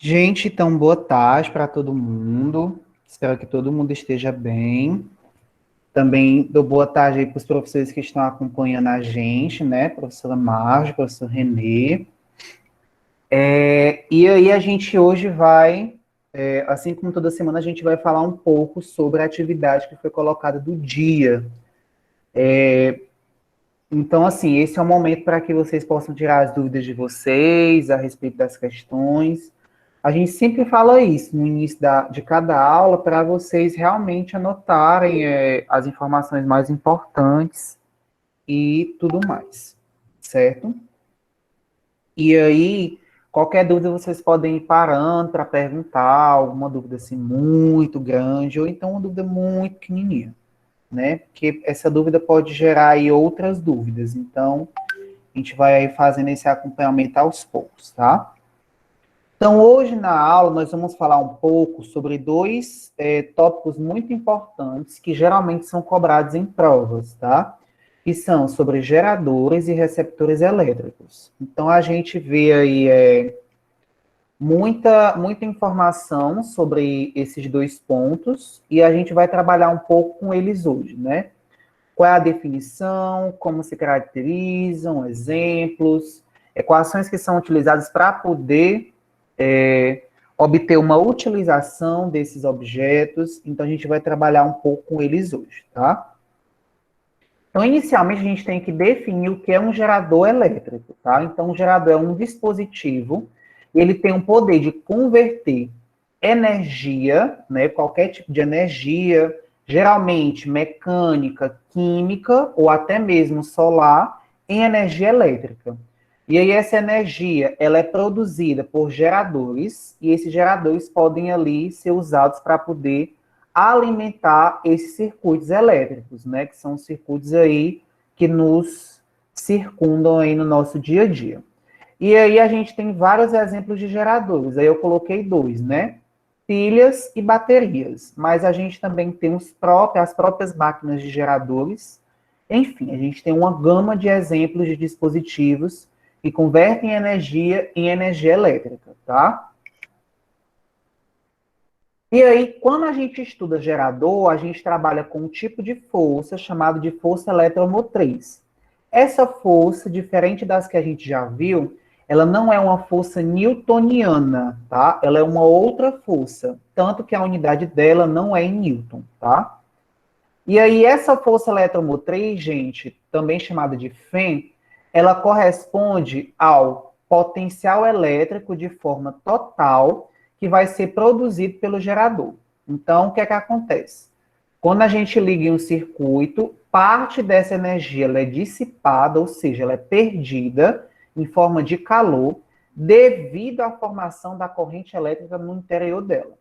Gente, então boa tarde para todo mundo. Espero que todo mundo esteja bem. Também dou boa tarde aí para os professores que estão acompanhando a gente, né? Professora Marge, professor Renê. E aí a gente hoje vai, assim como toda semana, a gente vai falar um pouco sobre a atividade que foi colocada do dia. Então, assim, esse é o momento para que vocês possam tirar as dúvidas de vocês a respeito das questões. A gente sempre fala isso no início de cada aula para vocês realmente anotarem as informações mais importantes e tudo mais, certo? E aí, qualquer dúvida vocês podem ir parando para perguntar, alguma dúvida assim muito grande, ou então uma dúvida muito pequenininha, né? Porque essa dúvida pode gerar aí outras dúvidas. Então, a gente vai aí fazendo esse acompanhamento aos poucos, tá? Então, hoje na aula, nós vamos falar um pouco sobre dois tópicos muito importantes que geralmente são cobrados em provas, tá? Que são sobre geradores e receptores elétricos. Então, a gente vê aí muita informação sobre esses dois pontos e a gente vai trabalhar um pouco com eles hoje, né? Qual é a definição, como se caracterizam, exemplos, equações que são utilizadas para poder obter uma utilização desses objetos. Então, a gente vai trabalhar um pouco com eles hoje, tá? Então, inicialmente, a gente tem que definir o que é um gerador elétrico, tá? Então, um gerador é um dispositivo, ele tem um poder de converter energia, né, qualquer tipo de energia, geralmente mecânica, química ou até mesmo solar, em energia elétrica. E aí essa energia, ela é produzida por geradores, e esses geradores podem ali ser usados para poder alimentar esses circuitos elétricos, né, que são circuitos aí que nos circundam aí no nosso dia a dia. E aí a gente tem vários exemplos de geradores, aí eu coloquei dois, né, pilhas e baterias, mas a gente também tem as próprias máquinas de geradores, enfim, a gente tem uma gama de exemplos de dispositivos que convertem energia em energia elétrica, tá? E aí, quando a gente estuda gerador, a gente trabalha com um tipo de força chamado de força eletromotriz. Essa força, diferente das que a gente já viu, ela não é uma força newtoniana, tá? Ela é uma outra força, tanto que a unidade dela não é em newton, tá? E aí, essa força eletromotriz, gente, também chamada de Fem, ela corresponde ao potencial elétrico de forma total que vai ser produzido pelo gerador. Então, o que é que acontece? Quando a gente liga em um circuito, parte dessa energia ela é dissipada, ou seja, ela é perdida em forma de calor, devido à formação da corrente elétrica no interior dela.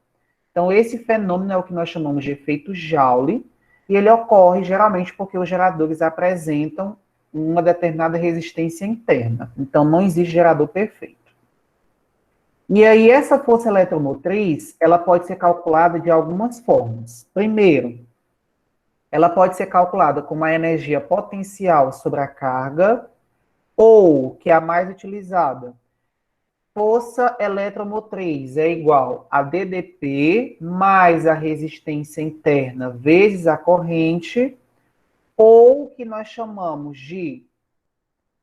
Então, esse fenômeno é o que nós chamamos de efeito Joule, e ele ocorre geralmente porque os geradores apresentam uma determinada resistência interna. Então, não existe gerador perfeito. E aí, essa força eletromotriz, ela pode ser calculada de algumas formas. Primeiro, ela pode ser calculada como a energia potencial sobre a carga, ou, que é a mais utilizada, força eletromotriz é igual a DDP mais a resistência interna vezes a corrente, ou o que nós chamamos de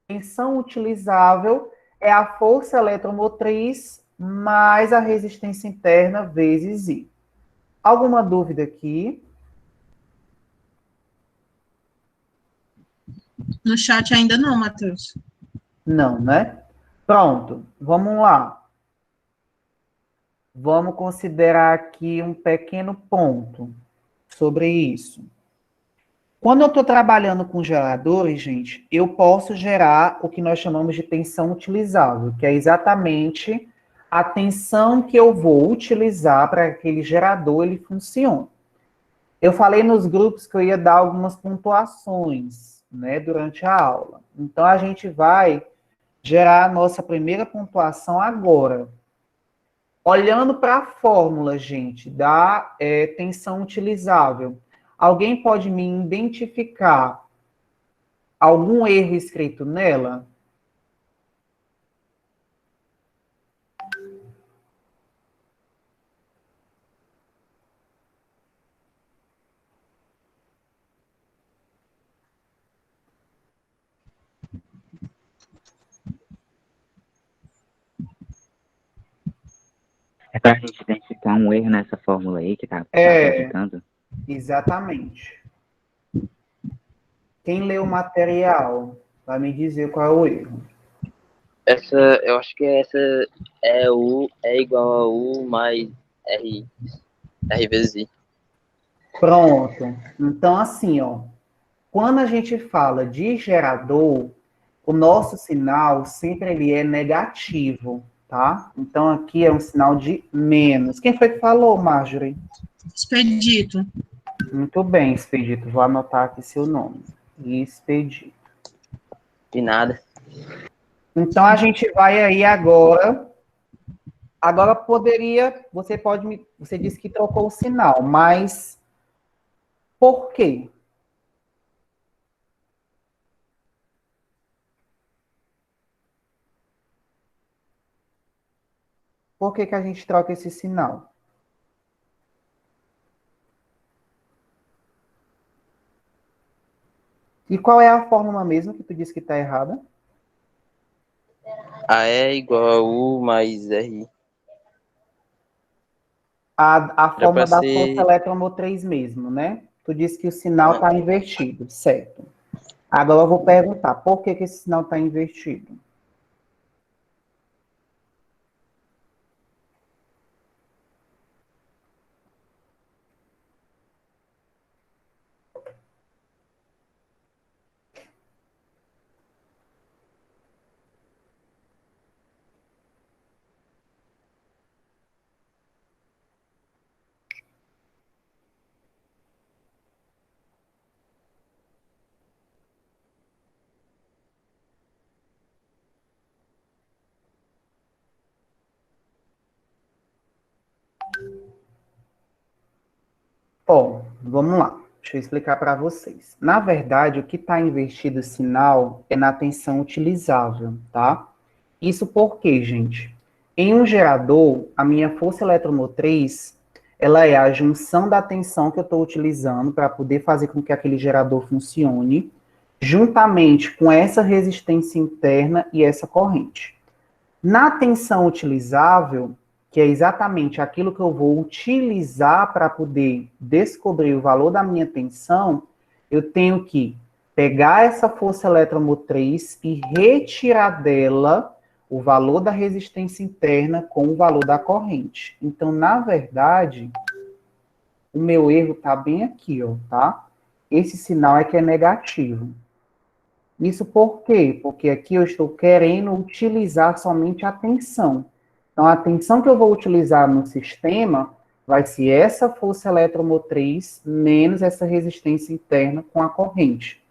tensão utilizável é a força eletromotriz mais a resistência interna vezes I. Alguma dúvida aqui? No chat ainda não, Matheus. Não, né? Pronto, vamos lá. Vamos considerar aqui um pequeno ponto sobre isso. Quando eu estou trabalhando com geradores, gente, eu posso gerar o que nós chamamos de tensão utilizável, que é exatamente a tensão que eu vou utilizar para que aquele gerador ele funcione. Eu falei nos grupos que eu ia dar algumas pontuações, né, durante a aula. Então a gente vai gerar a nossa primeira pontuação agora. Olhando para a fórmula, gente, da tensão utilizável, alguém pode me identificar algum erro escrito nela? É para a gente identificar um erro nessa fórmula aí que tá apresentando? Exatamente. Quem lê o material vai me dizer qual é o erro. Eu acho que essa é igual a U mais R vezes I. Pronto. Então, assim, ó, quando a gente fala de gerador, o nosso sinal sempre ele é negativo, tá? Então, aqui é um sinal de menos. Quem foi que falou, Marjorie? Expedito. Muito bem, Expedito. Vou anotar aqui seu nome. Expedito. De nada. Então, a gente vai aí agora. Agora poderia, você disse que trocou o sinal, mas por quê? Por que que a gente troca esse sinal? E qual é a fórmula mesmo que tu disse que está errada? A é igual a U mais R. A Era fórmula pra da força ser. eletromotriz mesmo, né? Tu disse que o sinal está invertido, certo? Agora eu vou perguntar, por que que esse sinal está invertido? Bom, vamos lá. Deixa eu explicar para vocês. Na verdade, o que está invertido o sinal é na tensão utilizável, tá? Isso porque, gente, em um gerador, a minha força eletromotriz, ela é a junção da tensão que eu estou utilizando para poder fazer com que aquele gerador funcione, juntamente com essa resistência interna e essa corrente. Na tensão utilizável, que é exatamente aquilo que eu vou utilizar para poder descobrir o valor da minha tensão, eu tenho que pegar essa força eletromotriz e retirar dela o valor da resistência interna com o valor da corrente. Então, na verdade, o meu erro está bem aqui, ó, tá? Esse sinal é que é negativo. Isso por quê? Porque aqui eu estou querendo utilizar somente a tensão. Então, a tensão que eu vou utilizar no sistema vai ser essa força eletromotriz menos essa resistência interna com a corrente.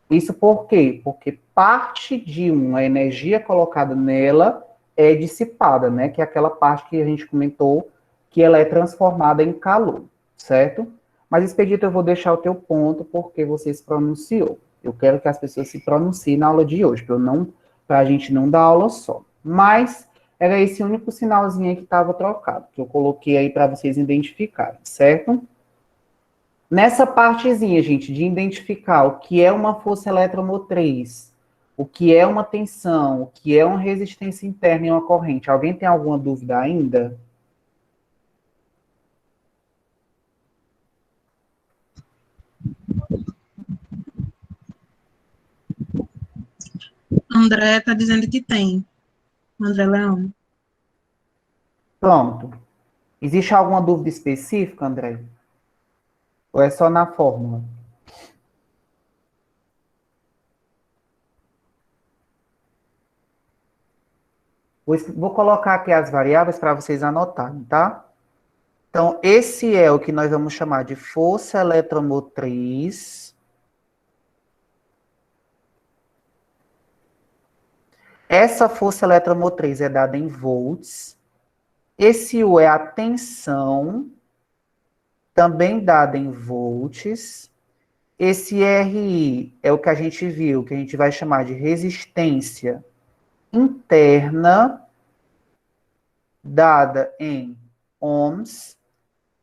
Isso por quê? Porque parte de uma energia colocada nela é dissipada, né? Que é aquela parte que a gente comentou que ela é transformada em calor, certo? Mas, Expedito, eu vou deixar o teu ponto porque você se pronunciou. Eu quero que as pessoas se pronunciem na aula de hoje, para a gente não dar aula só. Mas era esse único sinalzinho aí que estava trocado, que eu coloquei aí para vocês identificarem, certo? Nessa partezinha, gente, de identificar o que é uma força eletromotriz, o que é uma tensão, o que é uma resistência interna e uma corrente. Alguém tem alguma dúvida ainda? André está dizendo que tem. André Leão. Pronto. Existe alguma dúvida específica, André? Ou é só na fórmula? Vou colocar aqui as variáveis para vocês anotarem, tá? Então, esse é o que nós vamos chamar de força eletromotriz. Essa força eletromotriz é dada em volts. Esse U é a tensão, também dada em volts. Esse RI é o que a gente viu, que a gente vai chamar de resistência interna, dada em ohms.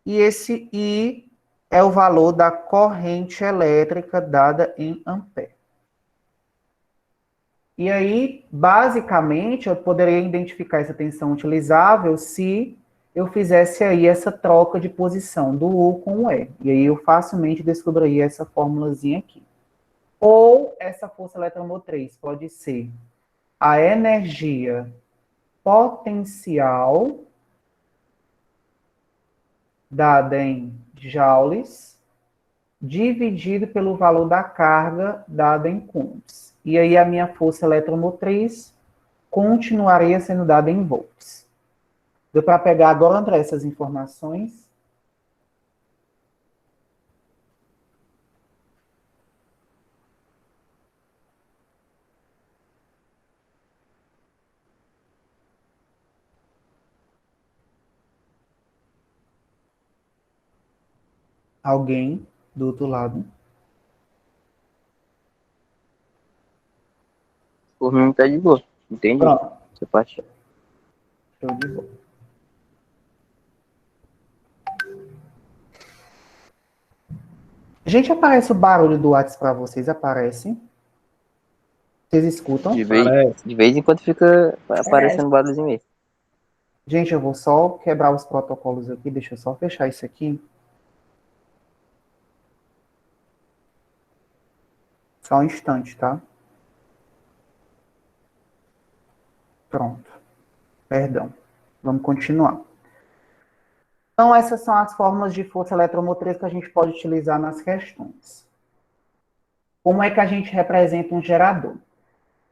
E esse I é o valor da corrente elétrica dada em ampere. E aí, basicamente, eu poderia identificar essa tensão utilizável se eu fizesse aí essa troca de posição do U com o E. E aí eu facilmente descobriria essa formulazinha aqui. Ou essa força eletromotriz pode ser a energia potencial, dada em joules, dividido pelo valor da carga, dada em coulombs. E aí a minha força eletromotriz continuaria sendo dada em volts. Deu para pegar agora, André, essas informações? Alguém do outro lado? Por mim tá de boa. Entendi. Pronto. Essa parte. Show de bola. Gente, aparece o barulho do WhatsApp para vocês? Aparece? Vocês escutam? De vez em quando fica aparecendo barulhozinho mesmo. Gente, eu vou só quebrar os protocolos aqui. Deixa eu só fechar isso aqui. Só um instante, tá? Pronto. Perdão. Vamos continuar. Então, essas são as fórmulas de força eletromotriz que a gente pode utilizar nas questões. Como é que a gente representa um gerador?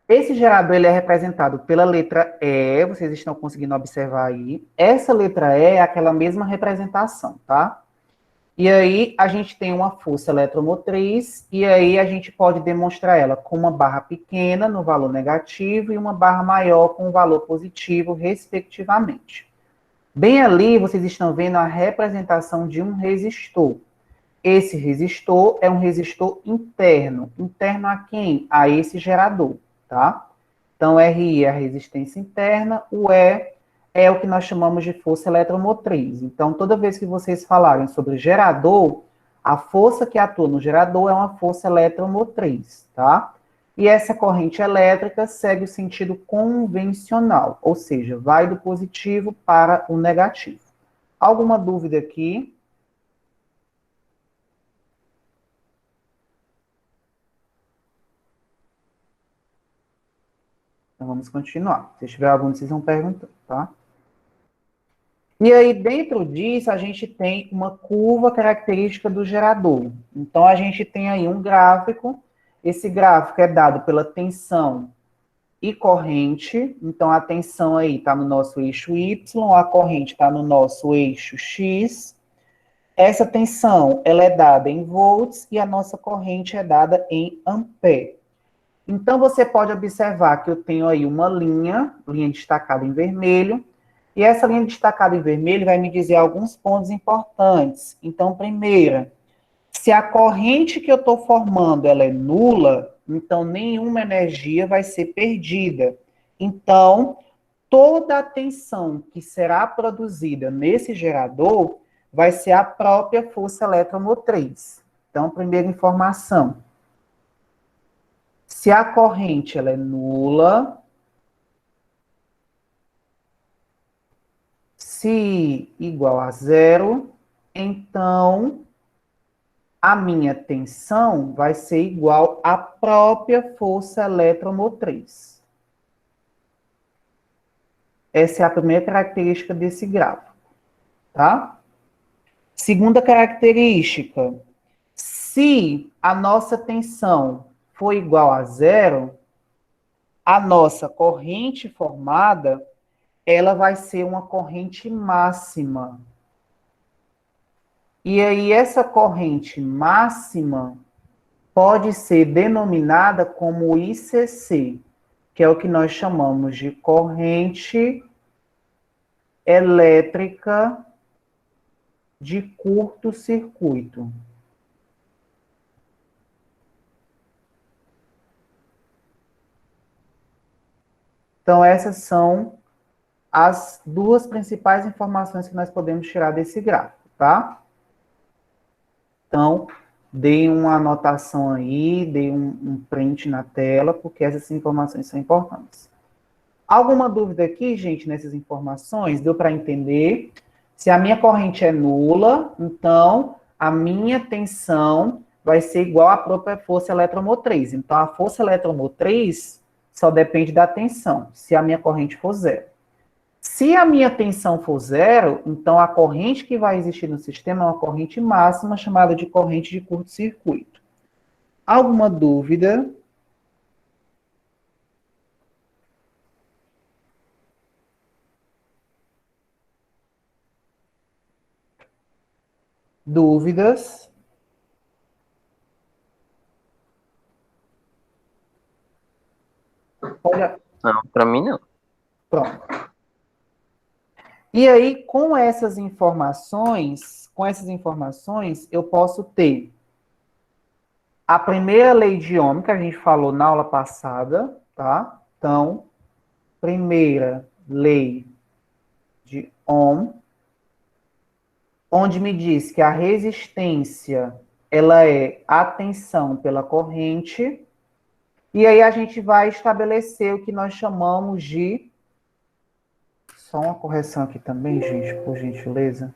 Esse gerador ele é representado pela letra E, vocês estão conseguindo observar aí. Essa letra E é aquela mesma representação, tá? E aí a gente tem uma força eletromotriz, e aí a gente pode demonstrar ela com uma barra pequena no valor negativo e uma barra maior com o valor positivo, respectivamente. Bem ali, vocês estão vendo a representação de um resistor. Esse resistor é um resistor interno. Interno a quem? A esse gerador, tá? Então, RI é a resistência interna, o E é o que nós chamamos de força eletromotriz. Então, toda vez que vocês falarem sobre gerador, a força que atua no gerador é uma força eletromotriz, tá? E essa corrente elétrica segue o sentido convencional, ou seja, vai do positivo para o negativo. Alguma dúvida aqui? Então, vamos continuar. Se tiver algum, vocês vão perguntando, tá? E aí, dentro disso, a gente tem uma curva característica do gerador. Então, a gente tem aí um gráfico. Esse gráfico é dado pela tensão e corrente. Então, a tensão aí está no nosso eixo Y, a corrente está no nosso eixo X. Essa tensão, ela é dada em volts e a nossa corrente é dada em ampere. Então, você pode observar que eu tenho aí uma linha destacada em vermelho, e essa linha destacada em vermelho vai me dizer alguns pontos importantes. Então, primeira, se a corrente que eu estou formando ela é nula, então nenhuma energia vai ser perdida. Então, toda a tensão que será produzida nesse gerador vai ser a própria força eletromotriz. Então, primeira informação. Se a corrente ela é nula, se igual a zero, então a minha tensão vai ser igual à própria força eletromotriz. Essa é a primeira característica desse gráfico, tá? Segunda característica, se a nossa tensão for igual a zero, a nossa corrente formada, ela vai ser uma corrente máxima. E aí, essa corrente máxima pode ser denominada como ICC, que é o que nós chamamos de corrente elétrica de curto-circuito. Então, essas são as duas principais informações que nós podemos tirar desse gráfico, tá? Então, dei uma anotação aí, dei um print na tela, porque essas informações são importantes. Alguma dúvida aqui, gente, nessas informações? Deu para entender? Se a minha corrente é nula, então a minha tensão vai ser igual à própria força eletromotriz. Então, a força eletromotriz só depende da tensão, se a minha corrente for zero. Se a minha tensão for zero, então a corrente que vai existir no sistema é uma corrente máxima, chamada de corrente de curto-circuito. Alguma dúvida? Dúvidas? Olha, Não, pra mim não. pronto. E aí, com essas informações, eu posso ter a primeira lei de Ohm, que a gente falou na aula passada, tá? Então, primeira lei de Ohm, onde me diz que a resistência, ela é a tensão pela corrente, e aí a gente vai estabelecer o que nós chamamos de... Só uma correção aqui também, gente, por gentileza.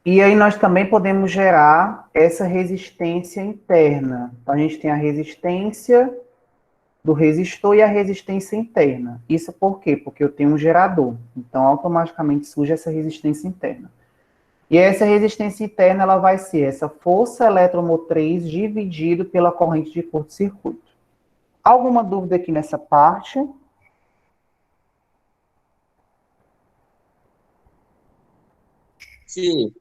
E aí nós também podemos gerar essa resistência interna. Então, a gente tem a resistência do resistor e a resistência interna. Isso por quê? Porque eu tenho um gerador. Então, automaticamente surge essa resistência interna. E essa resistência interna, ela vai ser essa força eletromotriz dividido pela corrente de curto-circuito. Alguma dúvida aqui nessa parte? Que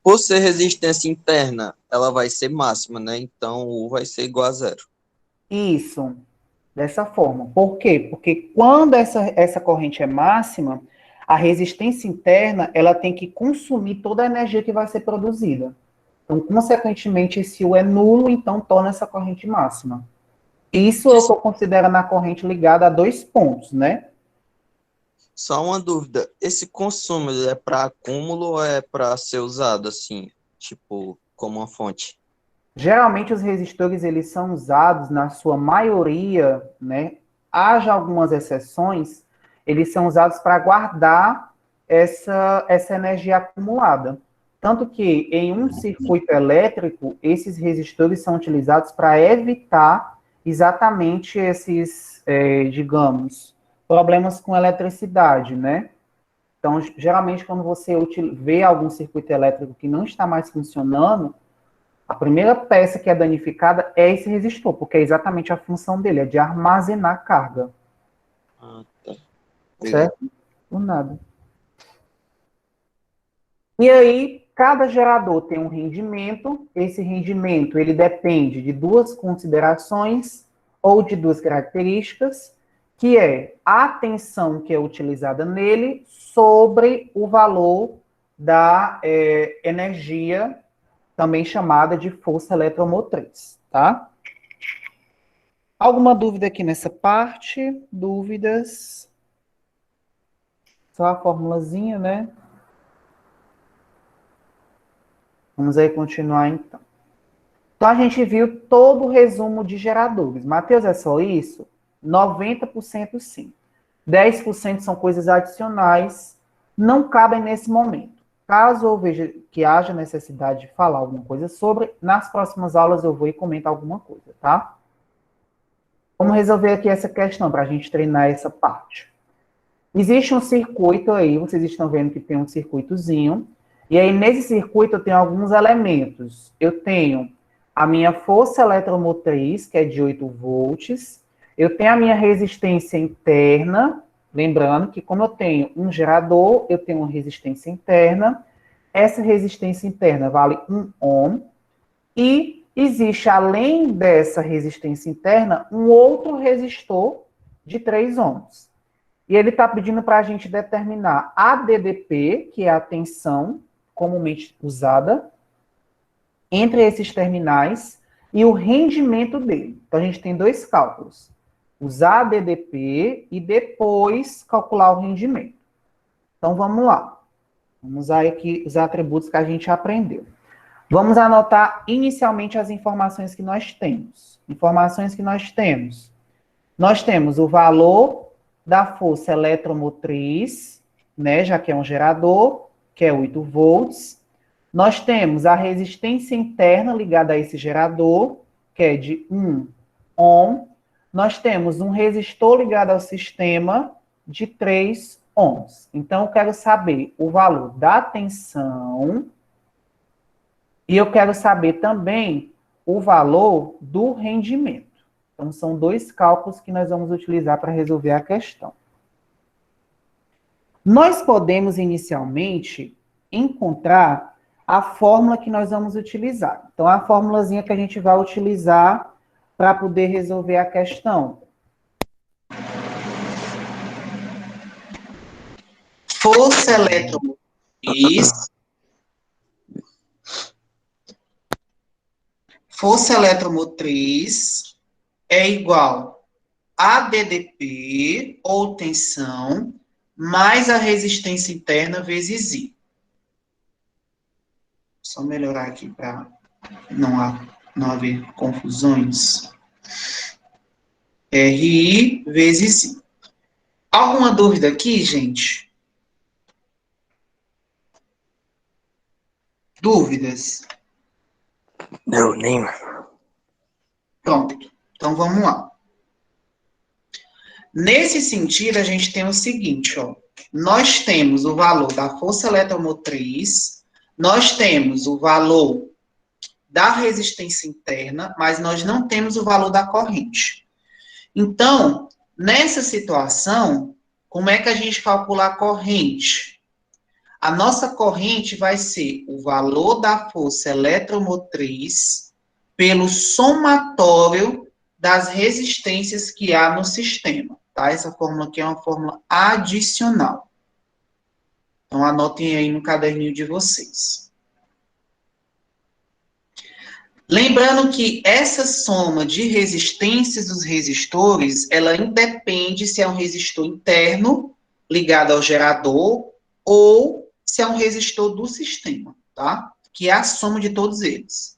por ser resistência interna, ela vai ser máxima, né? Então, U vai ser igual a zero. Isso, dessa forma. Por quê? Porque quando essa corrente é máxima, a resistência interna, ela tem que consumir toda a energia que vai ser produzida. Então, consequentemente, esse U é nulo, então torna essa corrente máxima. Isso eu estou considerando a corrente ligada a dois pontos, né? Só uma dúvida, esse consumo ele é para acúmulo ou é para ser usado assim, tipo, como uma fonte? Geralmente os resistores eles são usados na sua maioria, né? Haja algumas exceções, eles são usados para guardar essa energia acumulada. Tanto que em um circuito elétrico, esses resistores são utilizados para evitar exatamente esses, digamos, problemas com eletricidade, né? Então, geralmente, quando você vê algum circuito elétrico que não está mais funcionando, a primeira peça que é danificada é esse resistor, porque é exatamente a função dele, é de armazenar carga. Ah, tá. Certo? Por nada. E aí, cada gerador tem um rendimento. Esse rendimento, ele depende de duas considerações ou de duas características, que é a tensão que é utilizada nele sobre o valor da energia, também chamada de força eletromotriz, tá? Alguma dúvida aqui nessa parte? Dúvidas? Só a formulazinha, né? Vamos aí continuar, então. Então, a gente viu todo o resumo de geradores. Matheus, é só isso? 90% sim. 10% são coisas adicionais, não cabem nesse momento. Caso eu veja que haja necessidade de falar alguma coisa sobre, nas próximas aulas eu vou e comento alguma coisa, tá? Vamos resolver aqui essa questão para a gente treinar essa parte. Existe um circuito aí, vocês estão vendo que tem um circuitozinho, e aí nesse circuito eu tenho alguns elementos. Eu tenho a minha força eletromotriz, que é de 8 volts, eu tenho a minha resistência interna, lembrando que como eu tenho um gerador, eu tenho uma resistência interna, essa resistência interna vale 1 ohm, e existe, além dessa resistência interna, um outro resistor de 3 ohms. E ele está pedindo para a gente determinar a DDP, que é a tensão comumente usada, entre esses terminais, e o rendimento dele. Então, a gente tem 2 cálculos. Usar a DDP e depois calcular o rendimento. Então, vamos lá. Vamos usar aqui os atributos que a gente aprendeu. Vamos anotar inicialmente as informações que nós temos. Informações que nós temos. Nós temos o valor da força eletromotriz, né, já que é um gerador, que é 8 volts. Nós temos a resistência interna ligada a esse gerador, que é de 1 ohm. Nós temos um resistor ligado ao sistema de 3 ohms. Então, eu quero saber o valor da tensão e eu quero saber também o valor do rendimento. Então, são 2 cálculos que nós vamos utilizar para resolver a questão. Nós podemos, inicialmente, encontrar a fórmula que nós vamos utilizar. Então, a fórmulazinha que a gente vai utilizar para poder resolver a questão. Força eletromotriz. Força eletromotriz é igual a DDP, ou tensão, mais a resistência interna vezes I. Só melhorar aqui para não haver confusões. RI vezes I. Alguma dúvida aqui, gente? Dúvidas? Não, nenhuma. Pronto. Então, vamos lá. Nesse sentido, a gente tem o seguinte, ó. Nós temos o valor da força eletromotriz, nós temos o valor da resistência interna, mas nós não temos o valor da corrente. Então, nessa situação, como é que a gente calcula a corrente? A nossa corrente vai ser o valor da força eletromotriz pelo somatório das resistências que há no sistema, tá? Essa fórmula aqui é uma fórmula adicional. Então, anotem aí no caderninho de vocês. Lembrando que essa soma de resistências dos resistores, ela independe se é um resistor interno ligado ao gerador ou se é um resistor do sistema, tá? Que é a soma de todos eles.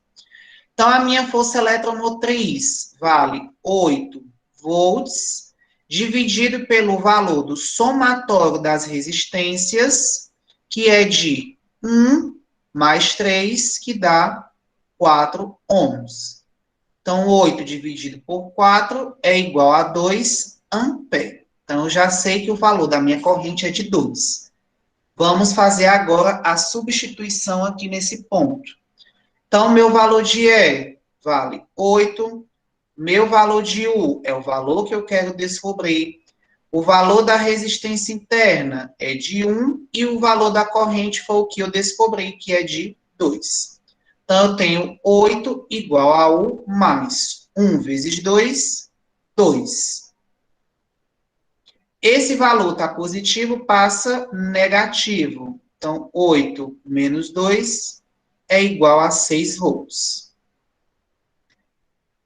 Então, a minha força eletromotriz vale 8 volts, dividido pelo valor do somatório das resistências, que é de 1 mais 3, que dá 4 ohms. Então, 8 dividido por 4 é igual a 2 amperes. Então, eu já sei que o valor da minha corrente é de 2. Vamos fazer agora a substituição aqui nesse ponto. Então, meu valor de E vale 8. Meu valor de U é o valor que eu quero descobrir. O valor da resistência interna é de 1 e o valor da corrente foi o que eu descobri, que é de 2. Então, eu tenho 8 igual a U mais 1 vezes 2, 2. Esse valor está positivo, passa negativo. Então, 8 menos 2 é igual a 6 volts.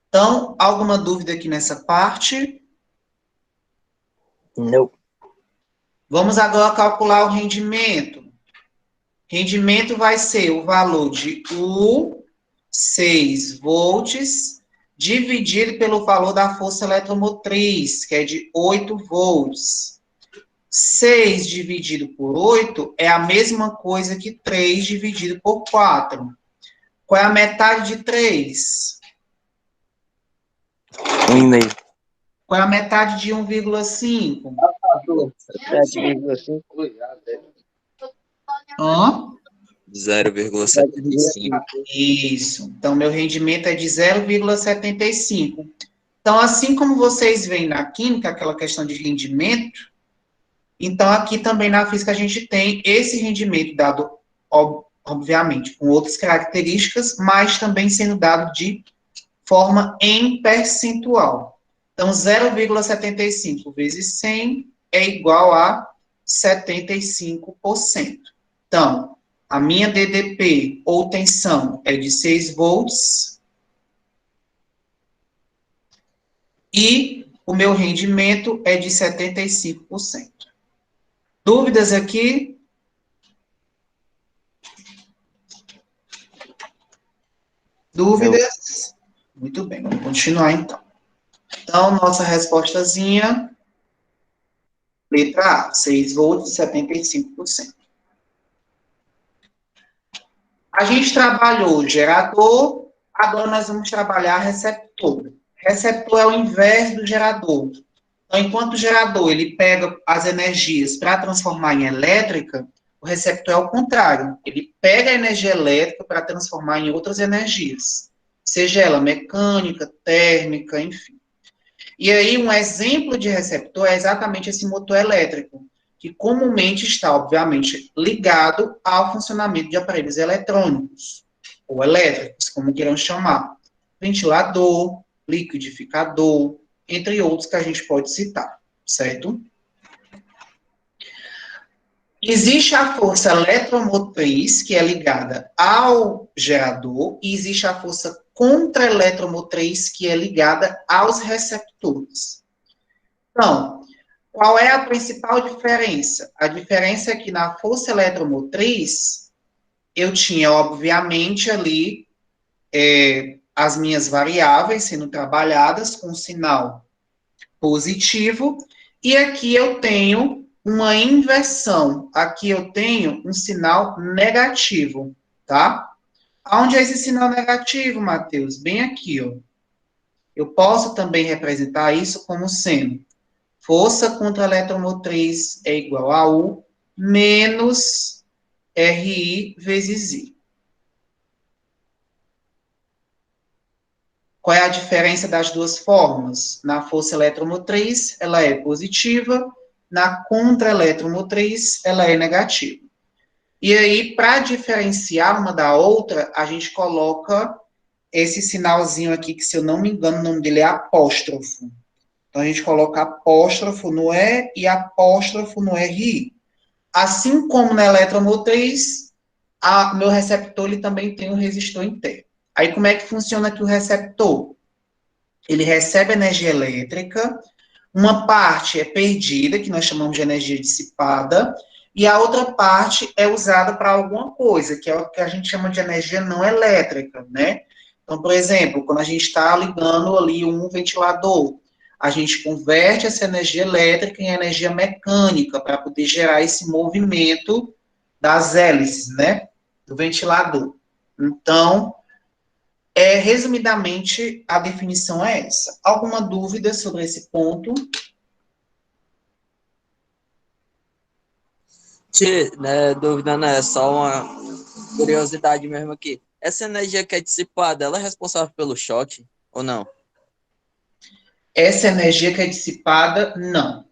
Então, alguma dúvida aqui nessa parte? Não. Vamos agora calcular o rendimento. Rendimento vai ser o valor de U, 6 volts, dividido pelo valor da força eletromotriz, que é de 8 volts. 6 dividido por 8 é a mesma coisa que 3 dividido por 4. Qual é a metade de 3? 1,5. Qual é a metade de 1,5? 7,5. Hã? 0,75. Isso. Então, meu rendimento é de 0,75. Então, assim como vocês veem na química, aquela questão de rendimento, então aqui também na física a gente tem esse rendimento dado, obviamente, com outras características, mas também sendo dado de forma em percentual. Então, 0,75 vezes 100 é igual a 75%. Então, a minha DDP, ou tensão, é de 6 volts, e o meu rendimento é de 75%. Dúvidas aqui? Dúvidas? Muito bem, vamos continuar então. Então, nossa respostazinha, letra A, 6 volts e 75%. A gente trabalhou gerador, agora nós vamos trabalhar receptor. Receptor é o inverso do gerador. Então, enquanto o gerador ele pega as energias para transformar em elétrica, o receptor é o contrário. Ele pega a energia elétrica para transformar em outras energias, seja ela mecânica, térmica, enfim. E aí, um exemplo de receptor é exatamente esse motor elétrico, que comumente está, obviamente, ligado ao funcionamento de aparelhos eletrônicos, ou elétricos, como queiram chamar. Ventilador, liquidificador, entre outros que a gente pode citar, certo? Existe a força eletromotriz, que é ligada ao gerador, e existe a força contra-eletromotriz, que é ligada aos receptores. Então, qual é a principal diferença? A diferença é que na força eletromotriz, eu tinha, obviamente, ali as minhas variáveis sendo trabalhadas com sinal positivo, e aqui eu tenho uma inversão. Aqui eu tenho um sinal negativo, tá? Onde é esse sinal negativo, Matheus? Bem aqui, ó. Eu posso também representar isso como sendo força contra a eletromotriz é igual a U menos RI vezes I. Qual é a diferença das duas formas? Na força eletromotriz, ela é positiva, na contra-eletromotriz, ela é negativa. E aí, para diferenciar uma da outra, a gente coloca esse sinalzinho aqui, que se eu não me engano, o nome dele é apóstrofo. Então, a gente coloca apóstrofo no E e apóstrofo no RI. Assim como na eletromotriz, meu receptor ele também tem um resistor interno. Aí, como é que funciona aqui o receptor? Ele recebe energia elétrica, uma parte é perdida, que nós chamamos de energia dissipada, e a outra parte é usada para alguma coisa, que é o que a gente chama de energia não elétrica, né? Então, por exemplo, quando a gente está ligando ali um ventilador, a gente converte essa energia elétrica em energia mecânica para poder gerar esse movimento das hélices, né, do ventilador. Então, resumidamente, a definição é essa. Alguma dúvida sobre esse ponto? Né, dúvida não é só uma curiosidade mesmo aqui. Essa energia que é dissipada, ela é responsável pelo choque ou não? Essa energia que é dissipada, não.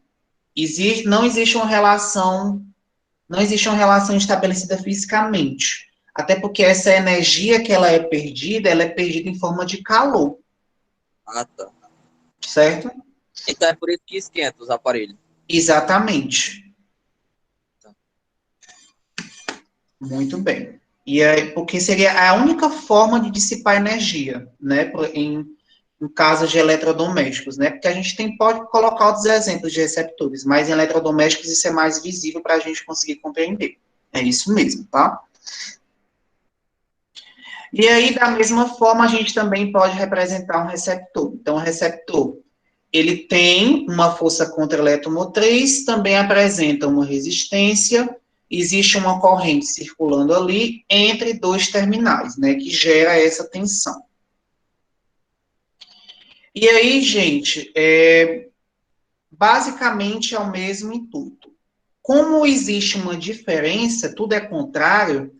Não existe uma relação estabelecida fisicamente. Até porque essa energia que ela é perdida em forma de calor. Ah, tá. Certo? Então é por isso que esquenta os aparelhos. Exatamente. Muito bem. E porque seria a única forma de dissipar energia, né, em casos de eletrodomésticos, né, porque a gente pode colocar outros exemplos de receptores, mas em eletrodomésticos isso é mais visível para a gente conseguir compreender. É isso mesmo, tá? E aí, da mesma forma, a gente também pode representar um receptor. Então, o receptor, ele tem uma força contra-eletromotriz, também apresenta uma resistência, existe uma corrente circulando ali entre dois terminais, né, que gera essa tensão. E aí, gente, basicamente é o mesmo intuito. Como existe uma diferença, tudo é contrário,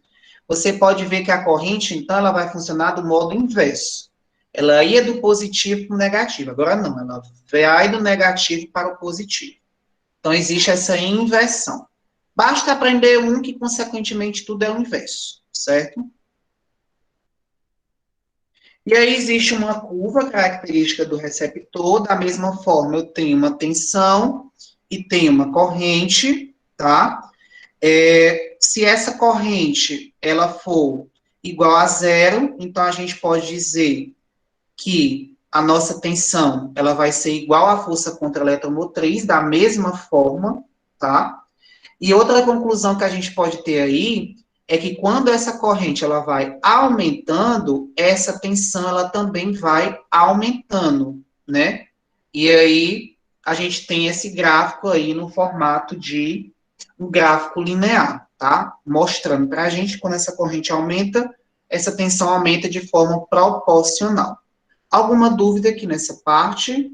você pode ver que a corrente, então, ela vai funcionar do modo inverso. Ela ia do positivo para o negativo. Agora não, ela vai do negativo para o positivo. Então, existe essa inversão. Basta aprender que, consequentemente, tudo é o inverso. certo? E aí existe uma curva característica do receptor, da mesma forma eu tenho uma tensão e tenho uma corrente, tá? Se essa corrente, ela for igual a zero, então a gente pode dizer que a nossa tensão, ela vai ser igual à força contra-eletromotriz, da mesma forma, tá? E outra conclusão que a gente pode ter aí é que quando essa corrente ela vai aumentando, essa tensão ela também vai aumentando, né? E aí a gente tem esse gráfico aí no formato de um gráfico linear, tá? Mostrando para a gente quando essa corrente aumenta, essa tensão aumenta de forma proporcional. Alguma dúvida aqui nessa parte?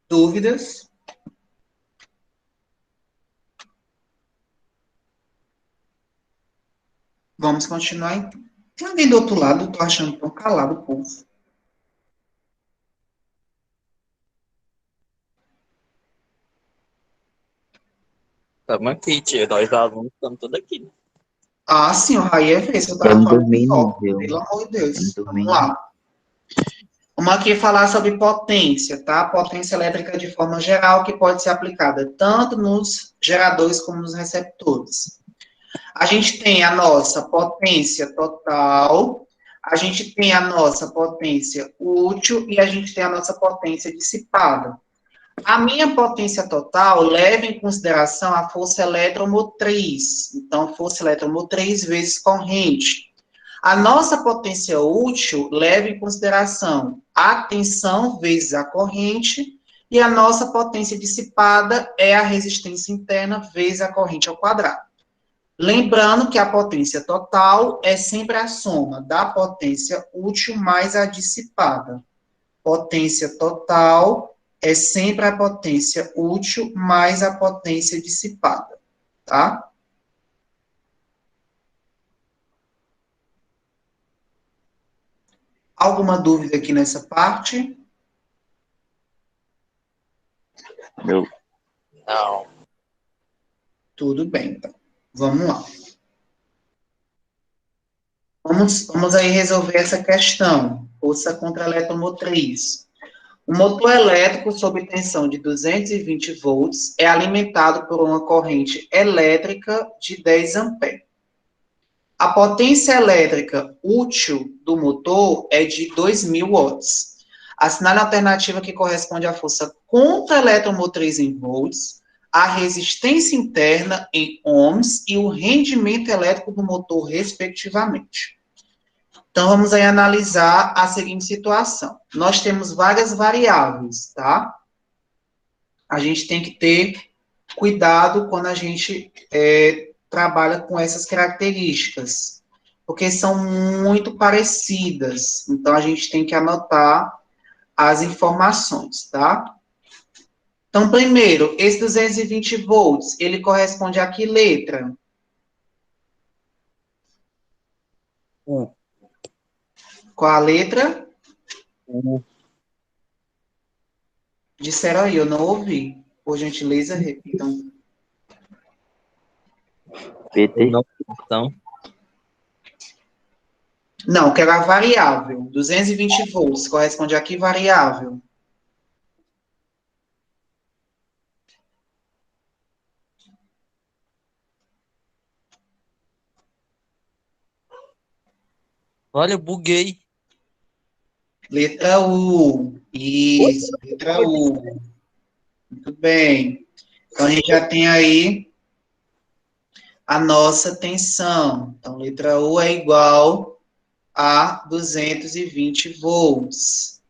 Dúvidas? Vamos continuar, então. Tem alguém do outro lado? Tô achando tão calado o povo. Estamos aqui, tia. Nós alunos estamos todos aqui. Ah, sim, o Raí é ver se eu Eu tava não falando dormi, só. viu? Pelo amor de Eu não Deus. dormi. Vamos lá. Vamos aqui falar sobre potência, tá? Potência elétrica de forma geral, que pode ser aplicada tanto nos geradores como nos receptores. A gente tem a nossa potência total, a gente tem a nossa potência útil e a gente tem a nossa potência dissipada. A minha potência total leva em consideração a força eletromotriz. Então, força eletromotriz vezes corrente. A nossa potência útil leva em consideração a tensão vezes a corrente, e a nossa potência dissipada é a resistência interna vezes a corrente ao quadrado. Lembrando que a potência total é sempre a soma da potência útil mais a dissipada. Potência total é sempre a potência útil mais a potência dissipada, tá? Alguma dúvida aqui nessa parte? Meu, Não. Tudo bem, então. Vamos lá. Vamos aí resolver essa questão. Força contra eletromotriz. O motor elétrico sob tensão de 220 volts é alimentado por uma corrente elétrica de 10 amperes. A potência elétrica útil do motor é de 2.000 watts. Assinale a alternativa que corresponde à força contra-eletromotriz em volts, a resistência interna em ohms e o rendimento elétrico do motor, respectivamente. Então, vamos aí analisar a seguinte situação. Nós temos várias variáveis, tá? A gente tem que ter cuidado quando a gente trabalha com essas características, porque são muito parecidas. Então, a gente tem que anotar as informações, tá? Então, primeiro, esse 220 volts, ele corresponde a que letra? Qual a letra? Disseram aí, eu não ouvi. Por gentileza, repitam. PT. Então, Não, quero a variável. 220 volts, corresponde a que variável? olha, eu buguei. Letra U. Isso, letra U. Muito bem. Então, a gente já tem aí a nossa tensão. Então, letra U é igual a 220 volts.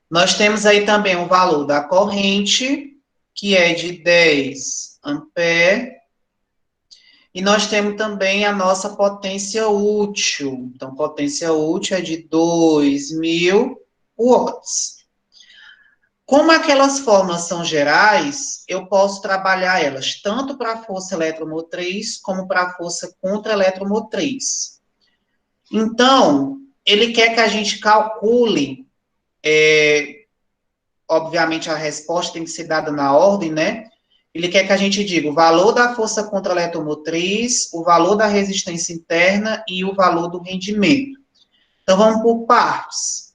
Nós temos aí também o valor da corrente, que é de 10 amperes. E nós temos também a nossa potência útil. Então, potência útil é de 2.000 watts. Como aquelas fórmulas são gerais, eu posso trabalhar elas tanto para a força eletromotriz como para a força contra-eletromotriz. Então, ele quer que a gente calcule, obviamente a resposta tem que ser dada na ordem, né? Ele quer que a gente diga o valor da força contra-eletromotriz, o valor da resistência interna e o valor do rendimento. Então, vamos por partes.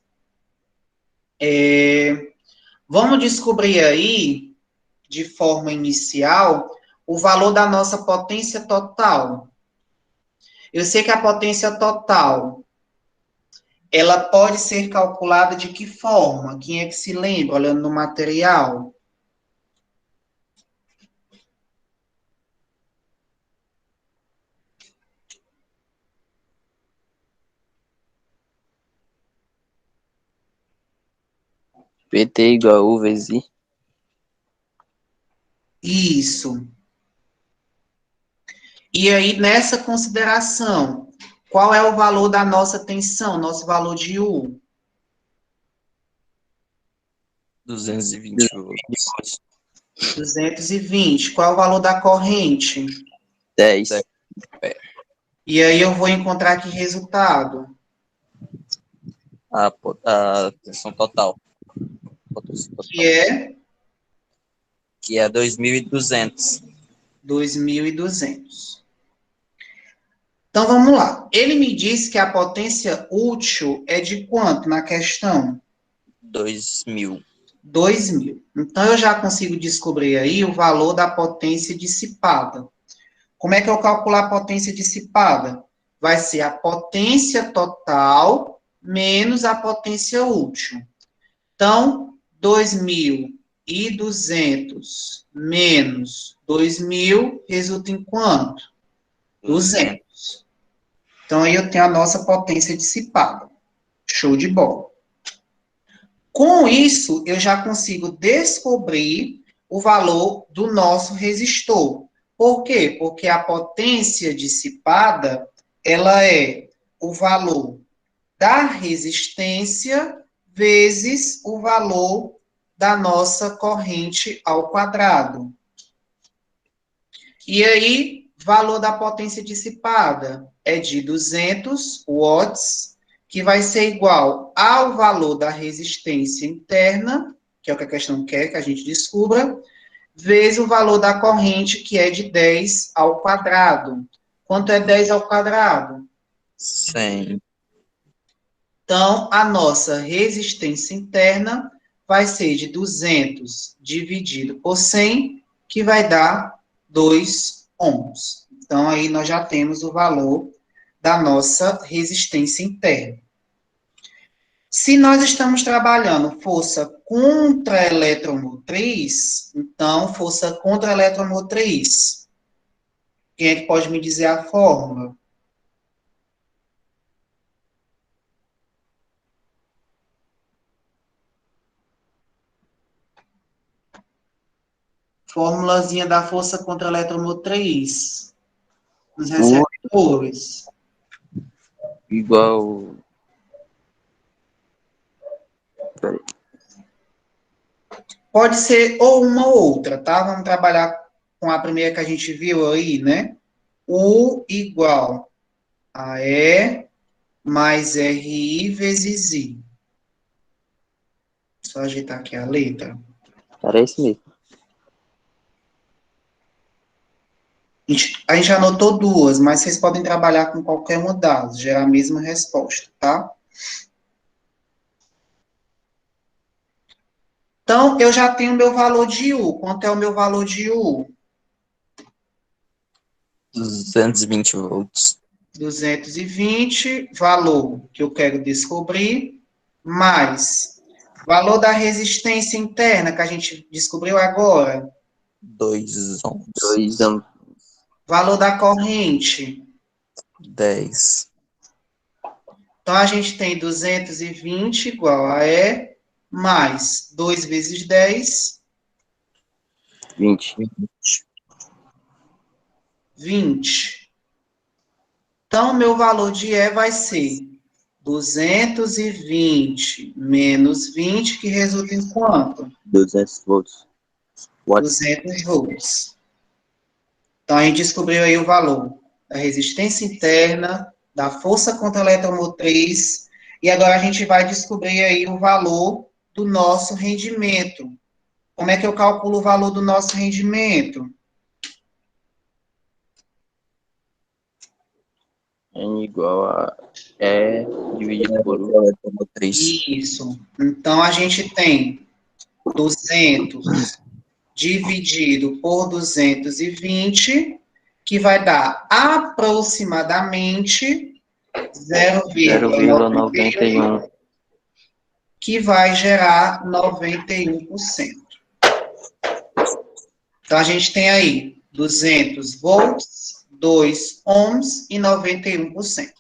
Vamos descobrir aí, de forma inicial, o valor da nossa potência total. Eu sei que a potência total, ela pode ser calculada de que forma? Quem é que se lembra, olhando no material? PT igual a U vezes I. Isso. E aí, nessa consideração, qual é o valor da nossa tensão, nosso valor de U? 220 volts. 220. Qual é o valor da corrente? 10. E aí eu vou encontrar que resultado? A tensão total. Que é Que é 2.200. 2.200. Então, vamos lá. Ele me disse que a potência útil é de quanto na questão? 2.000. 2.000. Então, eu já consigo descobrir aí o valor da potência dissipada. Como é que eu calculo a potência dissipada? Vai ser a potência total menos a potência útil. Então, 2.200 menos 2.000 resulta em quanto? 200. Então, aí eu tenho a nossa potência dissipada. Show de bola. Com isso, eu já consigo descobrir o valor do nosso resistor. Por quê? Porque a potência dissipada, ela é o valor da resistência vezes o valor da nossa corrente ao quadrado. E aí, valor da potência dissipada é de 200 watts, que vai ser igual ao valor da resistência interna, que é o que a questão quer que a gente descubra, vezes o valor da corrente, que é de 10 ao quadrado. Quanto é 10 ao quadrado? 100. Então, a nossa resistência interna vai ser de 200 dividido por 100, que vai dar 2 ohms. Então, aí nós já temos o valor da nossa resistência interna. Se nós estamos trabalhando força contra-eletromotriz, então, força contra-eletromotriz. Quem é que pode me dizer a fórmula? Fórmulazinha da força contra-eletromotriz. Nos receptores. Igual. Pode ser ou uma ou outra, tá? Vamos trabalhar com a primeira que a gente viu aí, né? U igual a E mais RI vezes I. Só ajeitar aqui a letra. Parece mesmo. A gente anotou duas, mas vocês podem trabalhar com qualquer uma das, gerar a mesma resposta, tá? Então, eu já tenho o meu valor de U. Quanto é o meu valor de U? 220 volts. 220, valor que eu quero descobrir, mais valor da resistência interna que a gente descobriu agora. 2 ohms. 2 ohms. Valor da corrente. 10. Então, a gente tem 220 igual a E, mais 2 vezes 10, 20. 20. Então, meu valor de E vai ser 220 menos 20, que resulta em quanto? 200 volts. Watts. 200 volts. Então, a gente descobriu aí o valor da resistência interna, da força contra-eletromotriz, e agora a gente vai descobrir aí o valor do nosso rendimento. como é que eu calculo o valor do nosso rendimento? N igual a E dividido por U. Eletromotriz. Isso. Então, a gente tem 200 dividido por 220, que vai dar aproximadamente 0,91, 0,91. que vai gerar 91%. Então, a gente tem aí 200 volts, 2 ohms e 91%.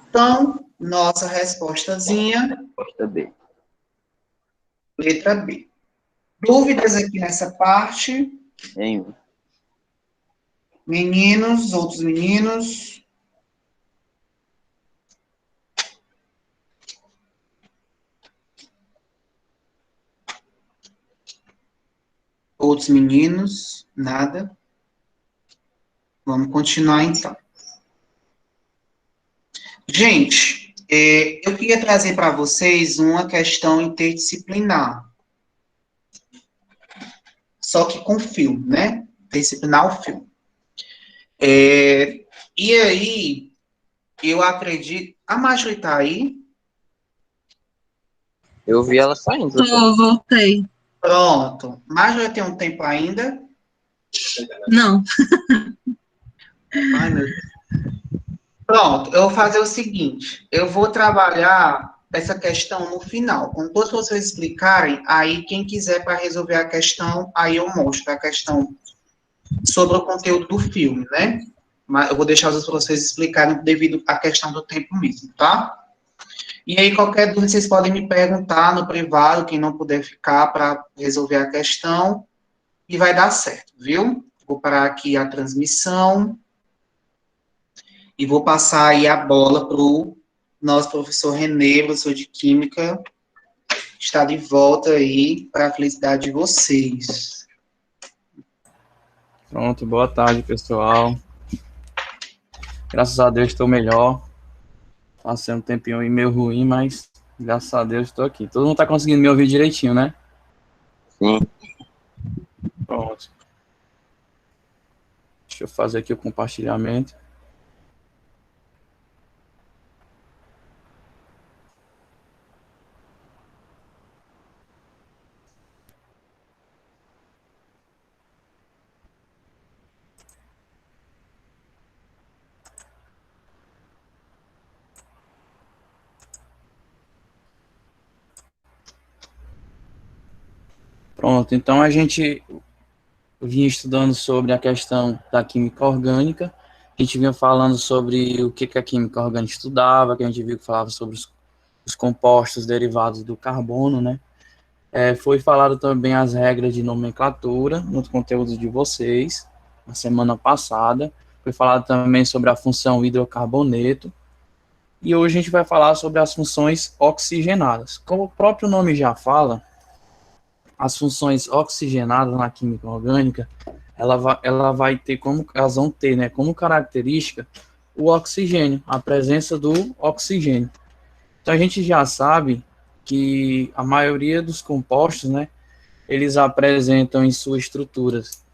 Então, nossa respostazinha, Resposta B. letra B. Dúvidas aqui nessa parte? Nenhum. Meninos, outros meninos? Outros meninos? Nada? Vamos continuar então. Gente, eu queria trazer para vocês uma questão interdisciplinar. Só que com filme, né? Interdisciplinar o filme. E aí, eu acredito... A Marjorie tá aí? Eu vi ela saindo. Voltei. Pronto. Marjorie tem um tempo ainda? Não. Ai, meu Deus. Pronto, eu vou fazer o seguinte, eu vou trabalhar essa questão no final. Quando todos vocês explicarem, aí quem quiser para resolver a questão, aí eu mostro a questão sobre o conteúdo do filme, né? Mas eu vou deixar vocês explicarem devido à questão do tempo mesmo, tá? E aí, qualquer dúvida, vocês podem me perguntar no privado, quem não puder ficar para resolver a questão, e vai dar certo, viu? Vou parar aqui a transmissão. E vou passar aí a bola para o nosso professor Renê, professor de Química, que está de volta aí para a felicidade de vocês. Pronto, boa tarde, pessoal. Graças a Deus estou melhor. Passei um tempinho aí meio ruim, mas graças a Deus estou aqui. Todo mundo está conseguindo me ouvir direitinho, né? Sim. Pronto. Deixa eu fazer aqui o compartilhamento. Pronto, então a gente vinha estudando sobre a questão da química orgânica. A gente vinha falando sobre o que a química orgânica estudava, que a gente viu que falava sobre os compostos derivados do carbono, né? Foi falado também as regras de nomenclatura no conteúdo de vocês, na semana passada. Foi falado também sobre a função hidrocarboneto. E hoje a gente vai falar sobre as funções oxigenadas. Como o próprio nome já fala, as funções oxigenadas na química orgânica, ela vai ter como, elas vão ter, né, como característica o oxigênio, a presença do oxigênio. Então a gente já sabe que a maioria dos compostos, né, eles apresentam em suas estruturas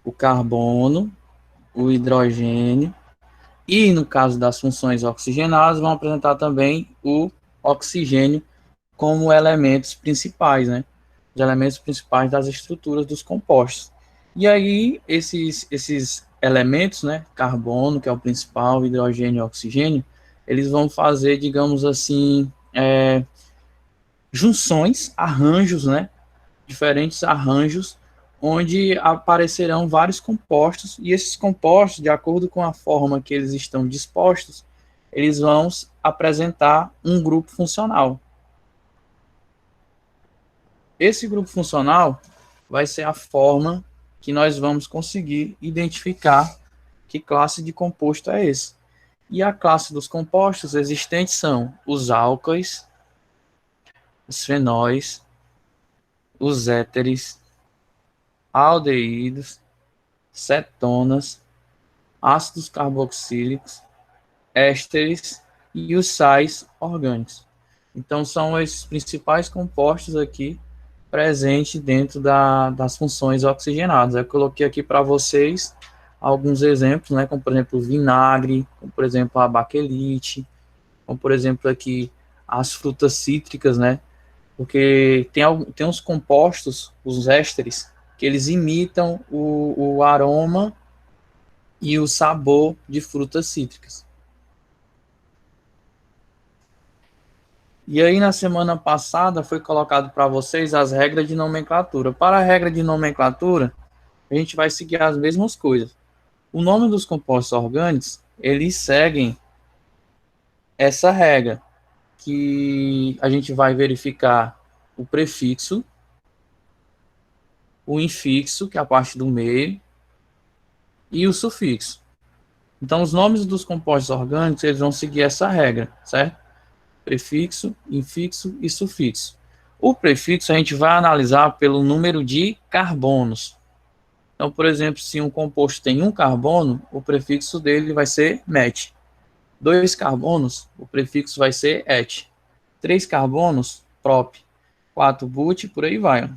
o carbono, o hidrogênio, e no caso das funções oxigenadas, vão apresentar também o oxigênio como elementos principais, né, os elementos principais das estruturas dos compostos. E aí, esses elementos, né, carbono, que é o principal, hidrogênio e oxigênio, eles vão fazer, digamos assim, junções, arranjos, né? Diferentes arranjos, onde aparecerão vários compostos, e esses compostos, de acordo com a forma que eles estão dispostos, eles vão apresentar um grupo funcional. Esse grupo funcional vai ser a forma que nós vamos conseguir identificar que classe de composto é esse. E a classe dos compostos existentes são os álcoois, os fenóis, os éteres, aldeídos, cetonas, ácidos carboxílicos, ésteres e os sais orgânicos. Então, são esses principais compostos aqui presentes dentro das funções oxigenadas. Eu coloquei aqui para vocês alguns exemplos, né, como, por exemplo, o vinagre, como, por exemplo, a baquelite, como, por exemplo, aqui as frutas cítricas, né, porque tem uns compostos, os ésteres, que eles imitam o aroma e o sabor de frutas cítricas. E aí, na semana passada, foi colocado para vocês as regras de nomenclatura. Para a regra de nomenclatura, a gente vai seguir as mesmas coisas. O nome dos compostos orgânicos, eles seguem essa regra, que a gente vai verificar o prefixo, o infixo, que é a parte do meio, e o sufixo. Então, os nomes dos compostos orgânicos, eles vão seguir essa regra, certo? Prefixo, infixo e sufixo. O prefixo a gente vai analisar pelo número de carbonos. Então, por exemplo, se um composto tem um carbono, o prefixo dele vai ser met. 2 carbonos, o prefixo vai ser et. 3 carbonos, prop. 4 but, por aí vai,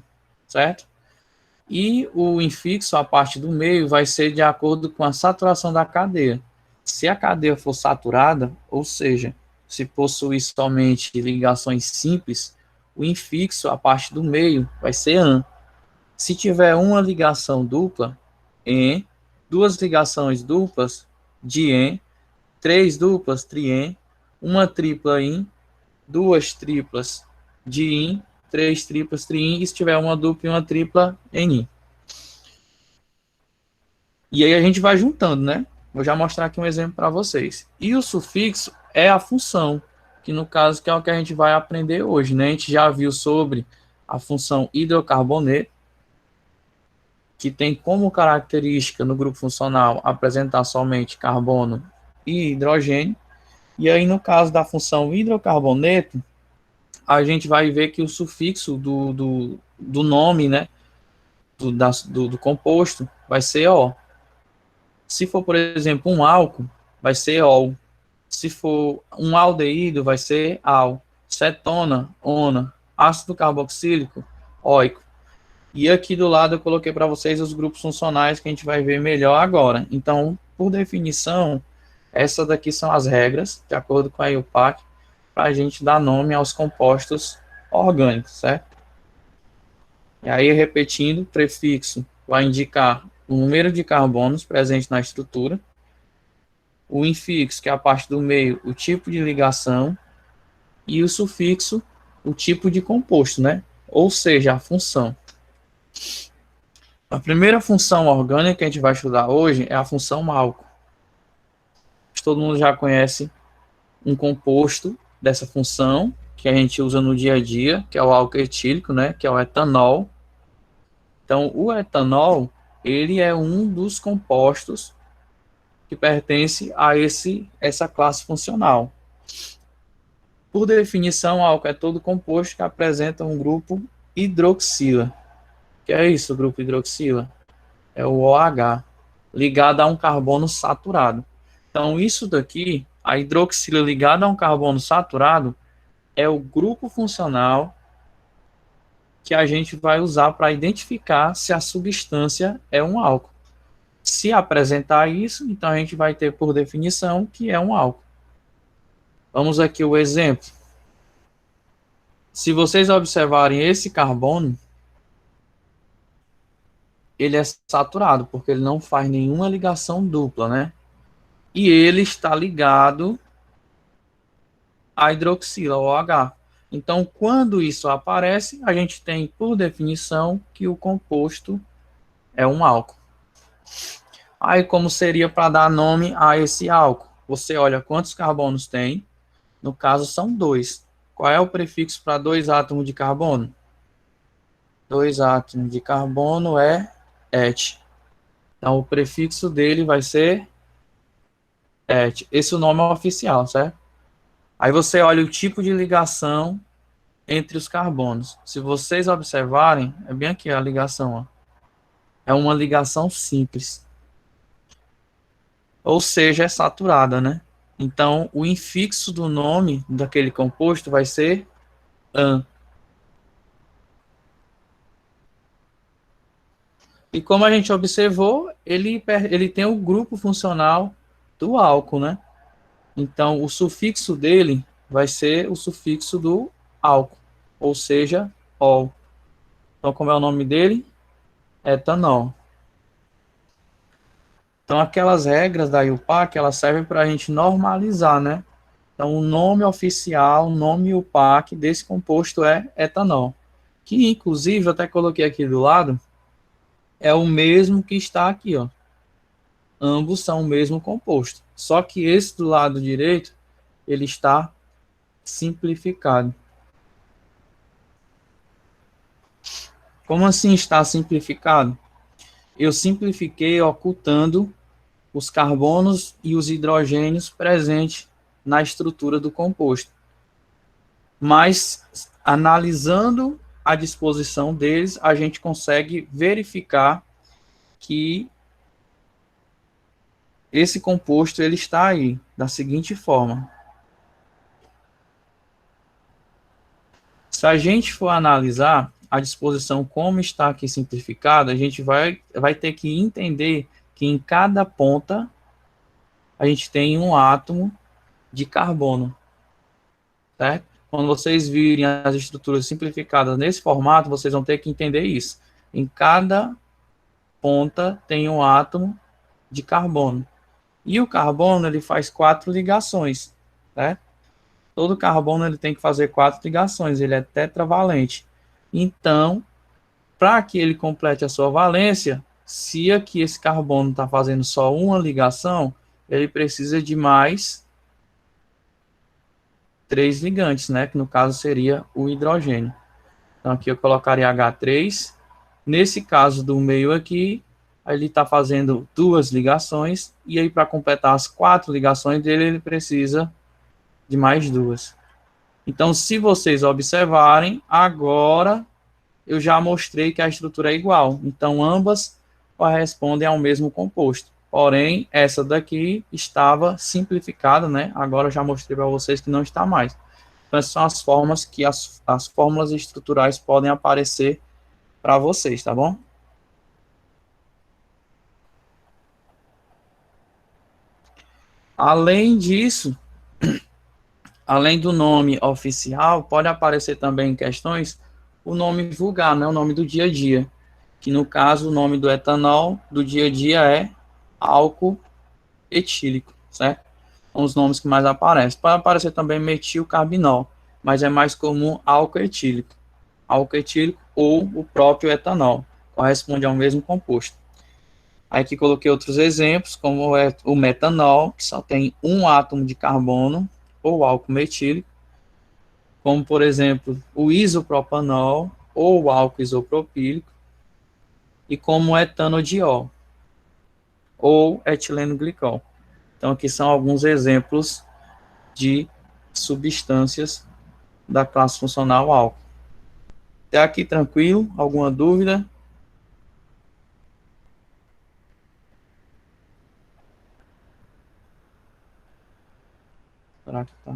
certo? E o infixo, a parte do meio, vai ser de acordo com a saturação da cadeia. Se a cadeia for saturada, ou seja, se possuir somente ligações simples, o infixo, a parte do meio, vai ser an. Se tiver uma ligação dupla, en, 2 ligações duplas, dien, 3 duplas, trien, uma tripla in, 2 triplas, diin, 3 triplas, triin, e se tiver uma dupla e uma tripla, enin. E aí a gente vai juntando, né? Vou já mostrar aqui um exemplo para vocês. E o sufixo é a função, que no caso que é o que a gente vai aprender hoje, né? A gente já viu sobre a função hidrocarboneto, que tem como característica no grupo funcional apresentar somente carbono e hidrogênio. E aí, no caso da função hidrocarboneto, a gente vai ver que o sufixo do nome, né, do composto, vai ser O. Se for, por exemplo, um álcool, vai ser ol. Se for um aldeído, vai ser al. Cetona, ona. Ácido carboxílico, óico. E aqui do lado eu coloquei para vocês os grupos funcionais que a gente vai ver melhor agora. Então, por definição, essas daqui são as regras, de acordo com a IUPAC, para a gente dar nome aos compostos orgânicos, certo? E aí, repetindo, prefixo vai indicar o número de carbonos presente na estrutura, o infixo, que é a parte do meio, o tipo de ligação, e o sufixo, o tipo de composto, né? Ou seja, a função. A primeira função orgânica que a gente vai estudar hoje é a função Malco. Todo mundo já conhece um composto dessa função, que a gente usa no dia a dia, que é o álcool etílico, né? Que é o etanol. Então, o etanol, ele é um dos compostos que pertence a essa classe funcional. Por definição, o álcool é todo composto que apresenta um grupo hidroxila. Que é isso, o grupo hidroxila? É o OH, ligado a um carbono saturado. Então, isso daqui, a hidroxila ligada a um carbono saturado, é o grupo funcional que a gente vai usar para identificar se a substância é um álcool. Se apresentar isso, então a gente vai ter por definição que é um álcool. Vamos aqui o exemplo. Se vocês observarem esse carbono, ele é saturado, porque ele não faz nenhuma ligação dupla, né? E ele está ligado à hidroxila, OH. Então, quando isso aparece, a gente tem por definição que o composto é um álcool. Aí, como seria para dar nome a esse álcool? Você olha quantos carbonos tem. No caso, são 2. Qual é o prefixo para 2 átomos de carbono? 2 átomos de carbono é et. Então, o prefixo dele vai ser et. Esse é o nome oficial, certo? Aí você olha o tipo de ligação entre os carbonos. Se vocês observarem, é bem aqui a ligação, ó. É uma ligação simples. Ou seja, é saturada, né? Então, o infixo do nome daquele composto vai ser an. E como a gente observou, ele tem o grupo funcional do álcool, né? Então, o sufixo dele vai ser o sufixo do álcool, ou seja, ol. Então, como é o nome dele? Etanol. Então, aquelas regras da IUPAC, elas servem para a gente normalizar, né? Então, o nome oficial, o nome IUPAC desse composto é etanol, que, inclusive, eu até coloquei aqui do lado, é o mesmo que está aqui, ó. Ambos são o mesmo composto. Só que esse do lado direito, ele está simplificado. Como assim está simplificado? Eu simplifiquei ocultando os carbonos e os hidrogênios presentes na estrutura do composto. Mas, analisando a disposição deles, a gente consegue verificar que esse composto ele está aí, da seguinte forma. Se a gente for analisar a disposição como está aqui simplificada, a gente vai ter que entender que em cada ponta a gente tem um átomo de carbono, certo? Quando vocês virem as estruturas simplificadas nesse formato, vocês vão ter que entender isso. Em cada ponta tem um átomo de carbono. E o carbono, ele faz 4 ligações, né? Todo carbono ele tem que fazer 4 ligações, ele é tetravalente. Então, para que ele complete a sua valência, se aqui esse carbono está fazendo só uma ligação, ele precisa de mais 3 ligantes, né? Que no caso seria o hidrogênio. Então, aqui eu colocaria H3. Nesse caso do meio aqui, ele está fazendo 2 ligações, e aí para completar as 4 ligações dele, ele precisa de mais 2. Então, se vocês observarem, agora eu já mostrei que a estrutura é igual. Então, ambas correspondem ao mesmo composto. Porém, essa daqui estava simplificada, né? Agora eu já mostrei para vocês que não está mais. Então, essas são as formas que as fórmulas estruturais podem aparecer para vocês, tá bom? Além disso, além do nome oficial, pode aparecer também em questões o nome vulgar, né, o nome do dia a dia, que no caso o nome do etanol do dia a dia é álcool etílico, certo? São os nomes que mais aparecem. Pode aparecer também metilcarbinol, mas é mais comum álcool etílico ou o próprio etanol, corresponde ao mesmo composto. Aí aqui coloquei outros exemplos, como é o metanol, que só tem um átomo de carbono, ou álcool metílico, como, por exemplo, o isopropanol, ou o álcool isopropílico, e como o etanodiol, ou etileno glicol. Então, aqui são alguns exemplos de substâncias da classe funcional álcool. Até aqui tranquilo? Alguma dúvida? Será que tá?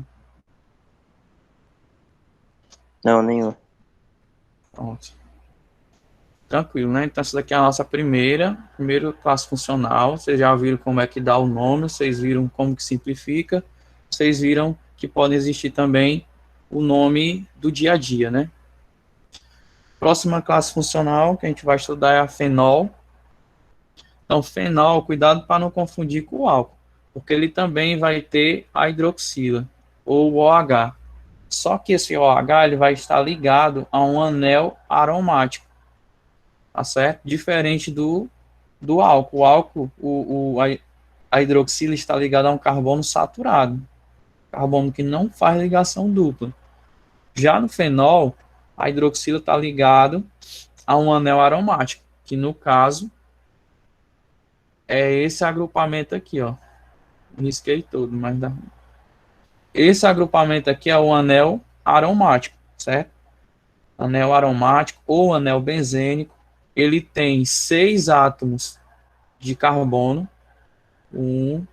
Não, nenhum. Pronto. Tranquilo, né? Então, essa daqui é a nossa primeira classe funcional. Vocês já viram como é que dá o nome, vocês viram como que simplifica, vocês viram que pode existir também o nome do dia a dia, né? Próxima classe funcional que a gente vai estudar é a fenol. Então, fenol, cuidado para não confundir com o álcool, porque ele também vai ter a hidroxila, ou o OH. Só que esse OH ele vai estar ligado a um anel aromático, tá certo? Diferente do álcool. O álcool, a hidroxila está ligada a um carbono saturado, carbono que não faz ligação dupla. Já no fenol, a hidroxila está ligado a um anel aromático, que no caso é esse agrupamento aqui, ó. Risquei todo, mas dá. Esse agrupamento aqui é o anel aromático, certo? Anel aromático ou anel benzênico. Ele tem 6 átomos de carbono. 1,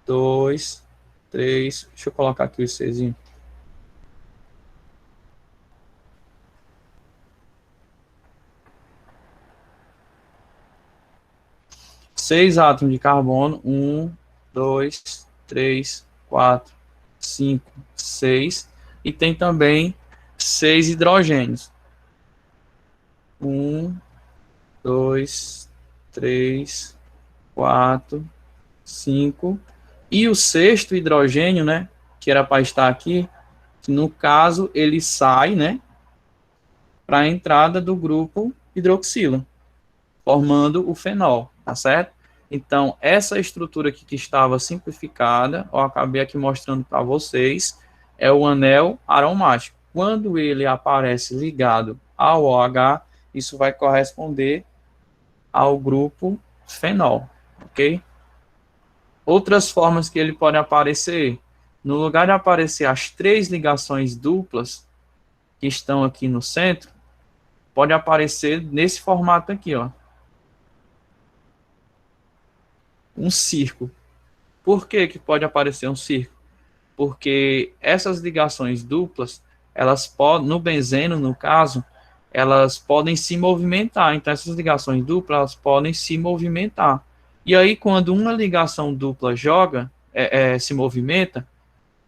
2, 3, deixa eu colocar aqui o Czinho. Seis átomos de carbono, 1, 2, 3, 4, 5, 6, e tem também 6 hidrogênios. 1, 2, 3, 4, 5, e o sexto hidrogênio, né, que era para estar aqui, no caso, ele sai, né, para a entrada do grupo hidroxilo, formando o fenol, tá certo? Então, essa estrutura aqui que estava simplificada, eu acabei aqui mostrando para vocês, é o anel aromático. Quando ele aparece ligado ao OH, isso vai corresponder ao grupo fenol, ok? Outras formas que ele pode aparecer, no lugar de aparecer as 3 ligações duplas que estão aqui no centro, pode aparecer nesse formato aqui, ó. Um círculo. Por que que pode aparecer um círculo? Porque essas ligações duplas, elas podem, no benzeno, no caso, elas podem se movimentar. Então, essas ligações duplas, elas podem se movimentar. E aí, quando uma ligação dupla se movimenta,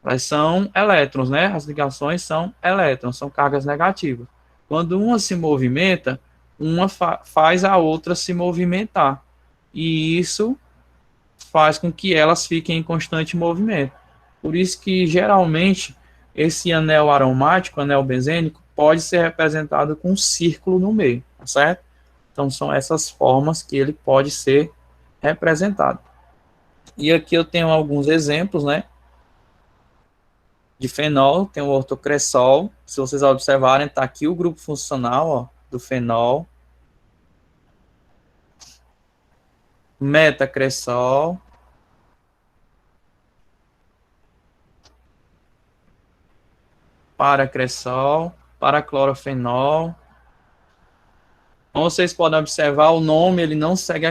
elas são elétrons, né? As ligações são elétrons, são cargas negativas. Quando uma se movimenta, uma faz a outra se movimentar. E isso faz com que elas fiquem em constante movimento. Por isso que, geralmente, esse anel aromático, anel benzênico, pode ser representado com um círculo no meio, tá certo? Então, são essas formas que ele pode ser representado. E aqui eu tenho alguns exemplos, né? De fenol, tem o ortocresol. Se vocês observarem, está aqui o grupo funcional, ó, do fenol. Metacresol. Paracresol, paraclorofenol. Como vocês podem observar, o nome ele não segue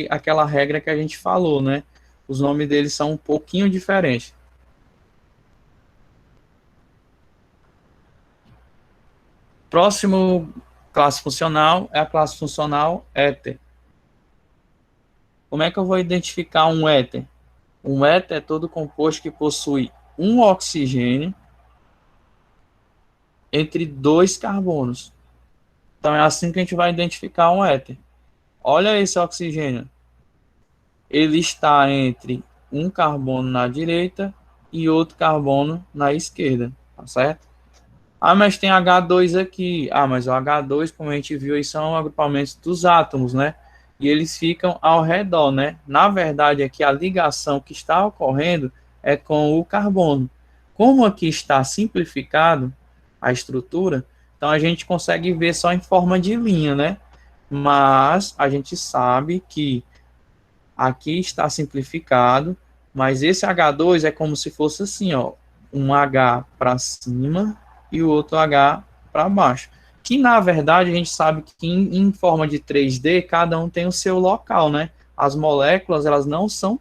aquela regra que a gente falou, né? Os nomes deles são um pouquinho diferentes. Próximo classe funcional é a classe funcional éter. Como é que eu vou identificar um éter? Um éter é todo composto que possui um oxigênio entre 2 carbonos. Então, é assim que a gente vai identificar um éter. Olha esse oxigênio. Ele está entre um carbono na direita e outro carbono na esquerda, tá certo? Ah, mas tem H2 aqui. Ah, mas o H2, como a gente viu, aí são agrupamentos dos átomos, né? E eles ficam ao redor, né? Na verdade, aqui a ligação que está ocorrendo é com o carbono. Como aqui está simplificado a estrutura, então a gente consegue ver só em forma de linha, né? Mas a gente sabe que aqui está simplificado, mas esse H2 é como se fosse assim, ó, um H para cima e o outro H para baixo. Que na verdade a gente sabe que em forma de 3D cada um tem o seu local, né? As moléculas elas não são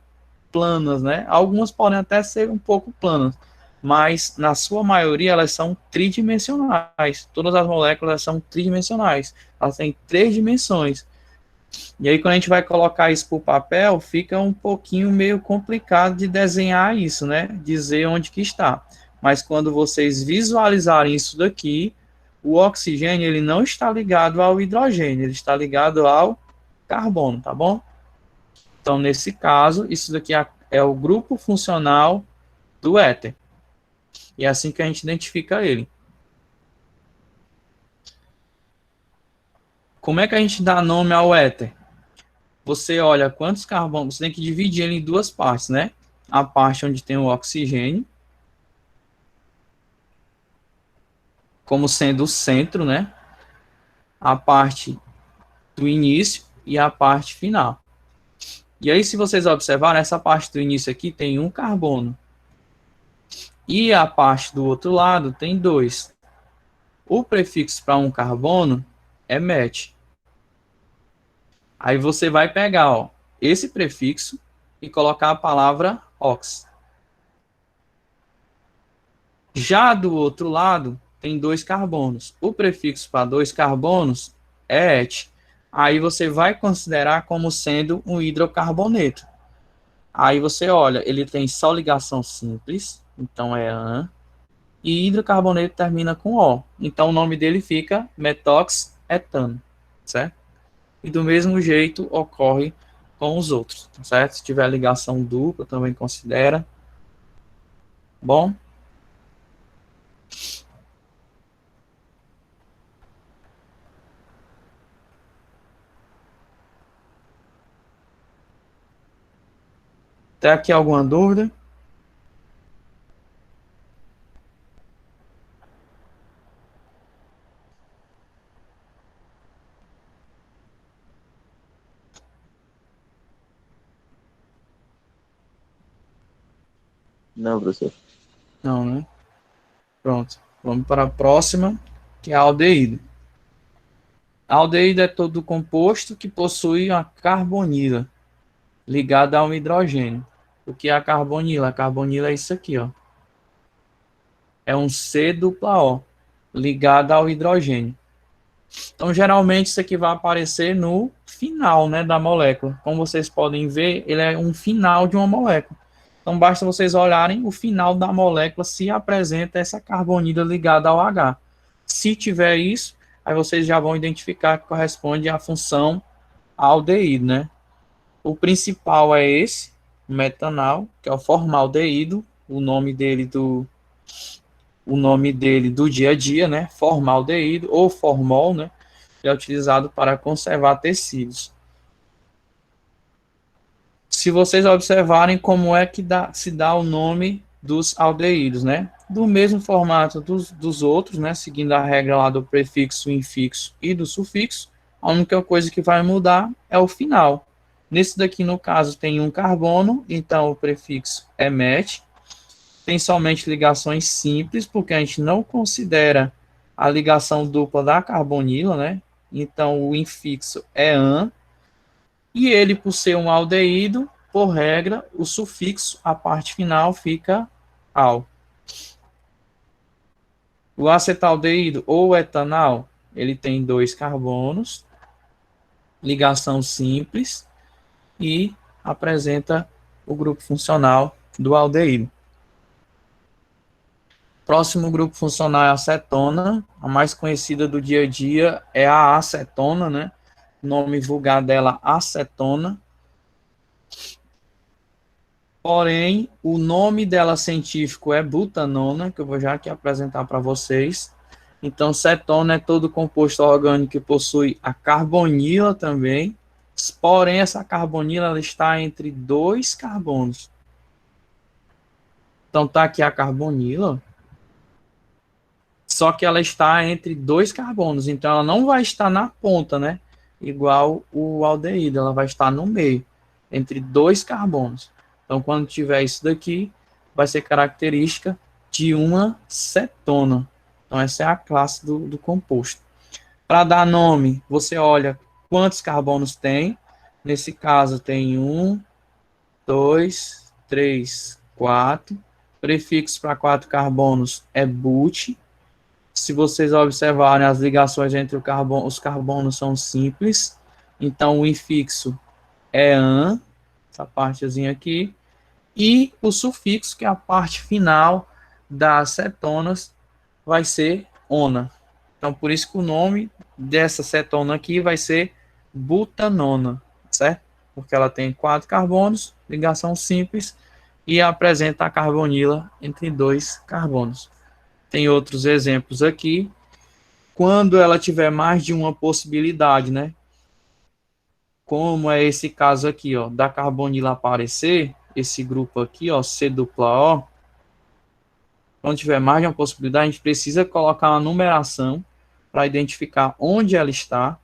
planas, né? Algumas podem até ser um pouco planas, mas na sua maioria elas são tridimensionais. Todas as moléculas são tridimensionais. Elas têm 3 dimensões. E aí quando a gente vai colocar isso para o papel, fica um pouquinho meio complicado de desenhar isso, né? Dizer onde que está. Mas quando vocês visualizarem isso daqui, o oxigênio ele não está ligado ao hidrogênio, ele está ligado ao carbono, tá bom? Então, nesse caso, isso daqui é o grupo funcional do éter. E é assim que a gente identifica ele. Como é que a gente dá nome ao éter? Você olha quantos carbonos, você tem que dividir ele em 2 partes, né? A parte onde tem o oxigênio, como sendo o centro, né? A parte do início e a parte final. E aí, se vocês observarem, essa parte do início aqui tem 1 carbono. E a parte do outro lado tem 2. O prefixo para 1 carbono é met. Aí você vai pegar, ó, esse prefixo e colocar a palavra ox. Já do outro lado, tem 2 carbonos. O prefixo para 2 carbonos é et. Aí você vai considerar como sendo um hidrocarboneto. Aí você olha, ele tem só ligação simples, então é an, e hidrocarboneto termina com O. Então o nome dele fica metoxetano, certo? E do mesmo jeito ocorre com os outros, certo? Se tiver ligação dupla, também considera. Bom? Até aqui alguma dúvida? Não, professor. Não, né? Pronto. Vamos para a próxima, que é a aldeído. A aldeído é todo composto que possui uma carbonila ligada a um hidrogênio. O que é a carbonila? A carbonila é isso aqui, ó. É um C-O ligado ao hidrogênio. Então, geralmente, isso aqui vai aparecer no final, né, da molécula. Como vocês podem ver, ele é um final de uma molécula. Então, basta vocês olharem o final da molécula se apresenta essa carbonila ligada ao H. Se tiver isso, aí vocês já vão identificar que corresponde à função aldeído, né? O principal é esse, metanal, que é o formaldeído, o nome dele do dia a dia, né? Formaldeído ou formol, né? Que é utilizado para conservar tecidos. Se vocês observarem como é que se dá o nome dos aldeídos, né? Do mesmo formato dos outros, né? Seguindo a regra lá do prefixo, infixo e do sufixo, a única coisa que vai mudar é o final. Nesse daqui, no caso, tem um carbono, então o prefixo é met. Tem somente ligações simples, porque a gente não considera a ligação dupla da carbonila, né? Então o infixo é an. E ele, por ser um aldeído, por regra, o sufixo, a parte final, fica al. O acetaldeído ou etanal, ele tem 2 carbonos, ligação simples, e apresenta o grupo funcional do aldeído. Próximo grupo funcional é a acetona, a mais conhecida do dia a dia é a acetona, né? O nome vulgar dela, acetona. Porém, o nome dela científico é butanona, que eu vou já aqui apresentar para vocês. Então, cetona é todo composto orgânico que possui a carbonila também, porém, essa carbonila ela está entre 2 carbonos. Então, tá aqui a carbonila, só que ela está entre 2 carbonos, então ela não vai estar na ponta, né? Igual o aldeído, ela vai estar no meio, entre 2 carbonos. Então, quando tiver isso daqui, vai ser característica de uma cetona. Então, essa é a classe do composto. Para dar nome, você olha quantos carbonos tem. Nesse caso, tem 1, 2, 3, 4. Prefixo para 4 carbonos é but. Se vocês observarem, as ligações entre os carbonos são simples. Então, o infixo é an, essa partezinha aqui. E o sufixo, que é a parte final das cetonas, vai ser ona. Então, por isso que o nome dessa cetona aqui vai ser butanona, certo? Porque ela tem 4 carbonos, ligação simples, e apresenta a carbonila entre 2 carbonos. Tem outros exemplos aqui. Quando ela tiver mais de uma possibilidade, né? Como é esse caso aqui, ó, da carbonila aparecer, esse grupo aqui, ó, C-O, quando tiver mais de uma possibilidade, a gente precisa colocar uma numeração para identificar onde ela está.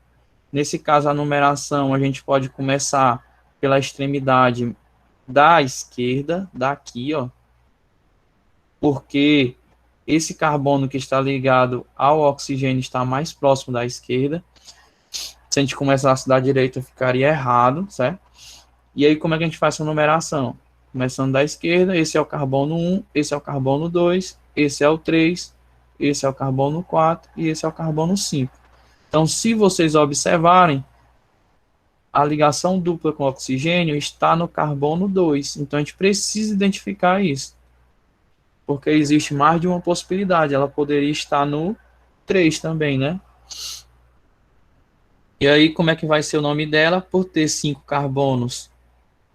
Nesse caso, a numeração, a gente pode começar pela extremidade da esquerda, daqui, ó, porque esse carbono que está ligado ao oxigênio está mais próximo da esquerda. Se a gente começasse da direita, ficaria errado, certo? E aí, como é que a gente faz essa numeração? Começando da esquerda, esse é o carbono 1, esse é o carbono 2, esse é o 3, esse é o carbono 4 e esse é o carbono 5. Então, se vocês observarem, a ligação dupla com oxigênio está no carbono 2. Então, a gente precisa identificar isso. Porque existe mais de uma possibilidade. Ela poderia estar no 3 também, né? E aí, como é que vai ser o nome dela? Por ter 5 carbonos,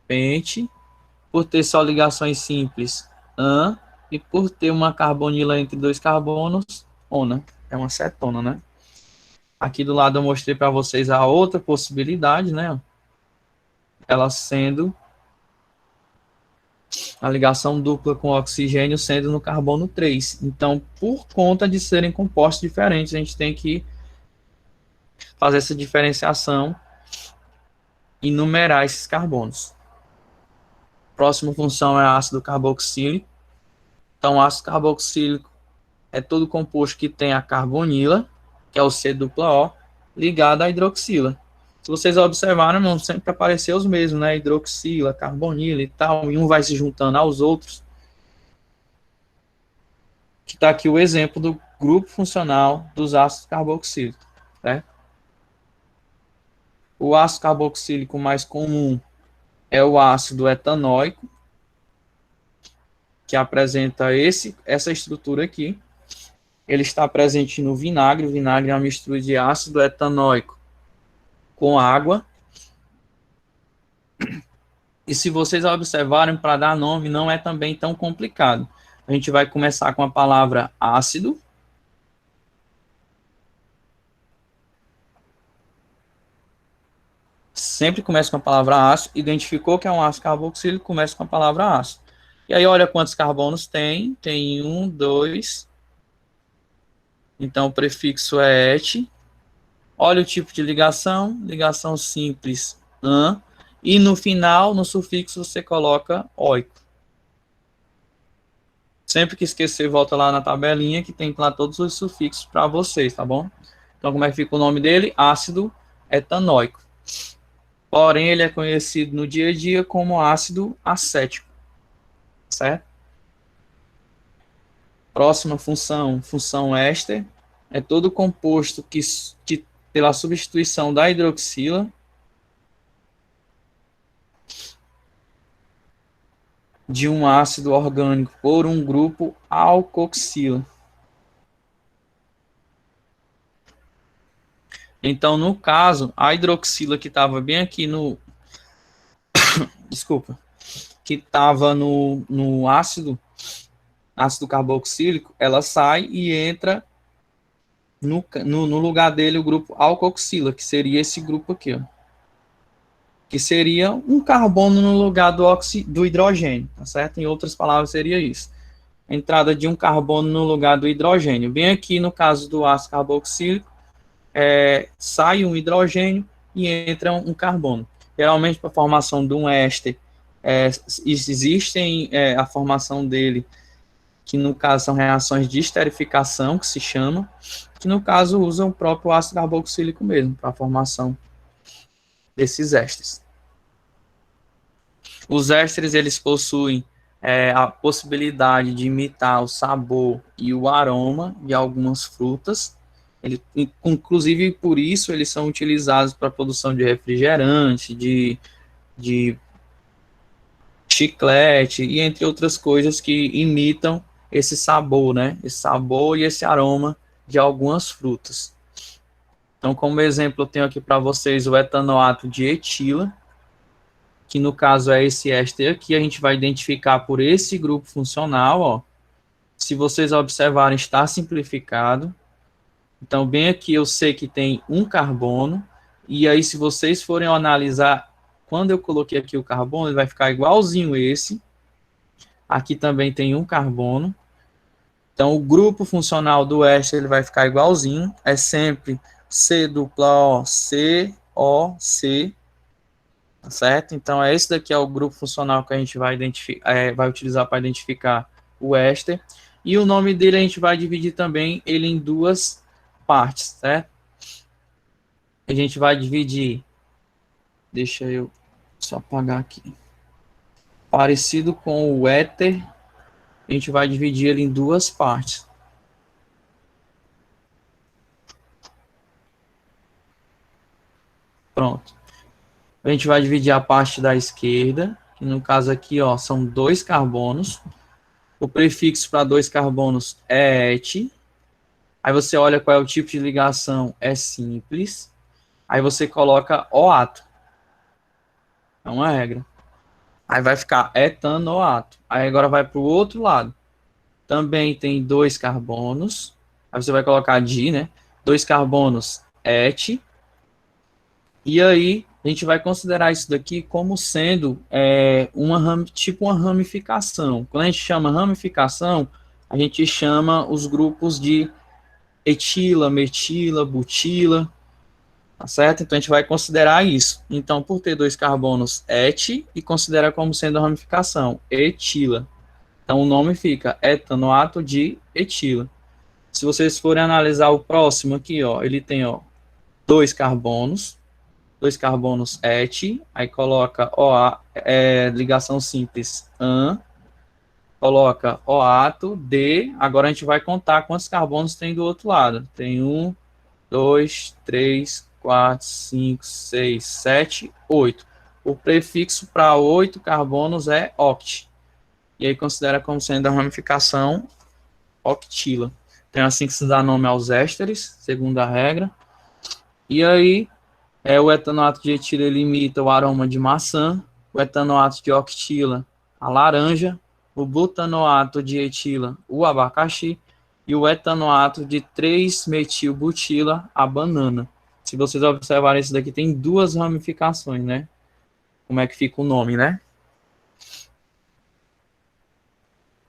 pente. Por ter só ligações simples, an. E por ter uma carbonila entre 2 carbonos, ona. É uma cetona, né? Aqui do lado eu mostrei para vocês a outra possibilidade, né? Ela sendo a ligação dupla com oxigênio sendo no carbono 3. Então, por conta de serem compostos diferentes, a gente tem que fazer essa diferenciação e numerar esses carbonos. Próxima função é ácido carboxílico. Então, ácido carboxílico é todo composto que tem a carbonila, que é o C-O, ligado à hidroxila. Se vocês observarem, vão sempre aparecer os mesmos, né? Hidroxila, carbonila e tal, e um vai se juntando aos outros. Que está aqui o exemplo do grupo funcional dos ácidos carboxílicos, né? O ácido carboxílico mais comum é o ácido etanóico, que apresenta essa estrutura aqui. Ele está presente no vinagre. O vinagre é uma mistura de ácido etanóico com água. E se vocês observarem, para dar nome não é também tão complicado. A gente vai começar com a palavra ácido. Sempre começa com a palavra ácido. Identificou que é um ácido carboxílico, começa com a palavra ácido. E aí, olha quantos carbonos tem. Tem 1, 2. Então, o prefixo é et. Olha o tipo de ligação. Ligação simples, an. E no final, no sufixo, você coloca oico. Sempre que esquecer, volta lá na tabelinha que tem lá todos os sufixos para vocês, tá bom? Então, como é que fica o nome dele? Ácido etanóico. Porém, ele é conhecido no dia a dia como ácido acético. Certo? Próxima função, função éster. É todo composto que pela substituição da hidroxila, de um ácido orgânico por um grupo alcoxila. Então, no caso, a hidroxila que estava bem aqui no... Desculpa. Que estava no ácido carboxílico, ela sai e entra no lugar dele o grupo alcoxila, que seria esse grupo aqui, ó. Que seria um carbono no lugar do hidrogênio, tá certo? Em outras palavras, seria isso. A entrada de um carbono no lugar do hidrogênio. Bem aqui, no caso do ácido carboxílico, sai um hidrogênio e entra um carbono. Geralmente, para a formação de um éster, existem a formação dele, que no caso são reações de esterificação, que se chama, que no caso usam o próprio ácido carboxílico mesmo, para a formação desses ésteres. Os ésteres, eles possuem a possibilidade de imitar o sabor e o aroma de algumas frutas. Inclusive, por isso, eles são utilizados para a produção de refrigerante, de chiclete, e entre outras coisas que imitam esse sabor, né? Esse sabor e esse aroma de algumas frutas. Então, como exemplo, eu tenho aqui para vocês o etanoato de etila, que no caso é esse éster aqui. A gente vai identificar por esse grupo funcional, ó. Se vocês observarem, está simplificado. Então, bem aqui eu sei que tem um carbono, e aí se vocês forem analisar, quando eu coloquei aqui o carbono, ele vai ficar igualzinho esse. Aqui também tem um carbono. Então, o grupo funcional do éster, ele vai ficar igualzinho. É sempre C-O, C-O-C, tá certo? Então, esse daqui é o grupo funcional que a gente vai utilizar para identificar o éster. E o nome dele a gente vai dividir também ele em duas partes, certo? A gente vai dividir, deixa eu só apagar aqui, parecido com o éter a gente vai dividir ele em duas partes. Pronto. A gente vai dividir a parte da esquerda, que no caso aqui, ó, são 2 carbonos. O prefixo para 2 carbonos é et. Aí você olha qual é o tipo de ligação, é simples. Aí você coloca oato. É uma regra. Aí vai ficar etanoato. Aí agora vai para o outro lado. Também tem 2 carbonos. Aí você vai colocar di, né? 2 carbonos et. E aí a gente vai considerar isso daqui como sendo tipo uma ramificação. Quando a gente chama ramificação, a gente chama os grupos de etila, metila, butila, tá certo? Então a gente vai considerar isso. Então, por ter 2 carbonos et, e considera como sendo a ramificação, etila. Então o nome fica etanoato de etila. Se vocês forem analisar o próximo aqui, ó, ele tem, ó, 2 carbonos et, aí coloca ligação simples an, coloca oato de, agora a gente vai contar quantos carbonos tem do outro lado. Tem 1, 2, 3, 4, 5, 6, 7, 8. O prefixo para 8 carbonos é oct. E aí considera como sendo a ramificação octila. Então assim que se dá nome aos ésteres, segundo a regra. E aí o etanoato de etila ele imita o aroma de maçã, o etanoato de octila a laranja, o butanoato de etila o abacaxi e o etanoato de 3-metilbutila a banana. Se vocês observarem, isso daqui tem 2 ramificações, né? Como é que fica o nome, né?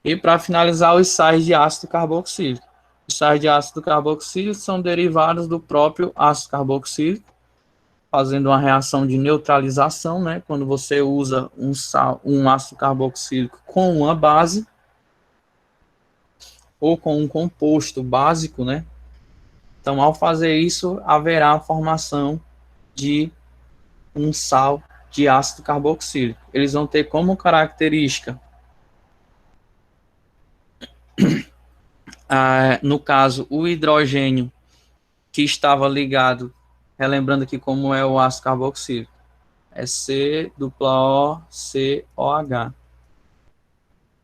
E para finalizar, os sais de ácido carboxílico. Os sais de ácido carboxílico são derivados do próprio ácido carboxílico, fazendo uma reação de neutralização, né? Quando você usa um ácido carboxílico com uma base ou com um composto básico, né? Então, ao fazer isso, haverá a formação de um sal de ácido carboxílico. Eles vão ter como característica, no caso, o hidrogênio que estava ligado, relembrando aqui como é o ácido carboxílico, é C-O-O-C-O-H.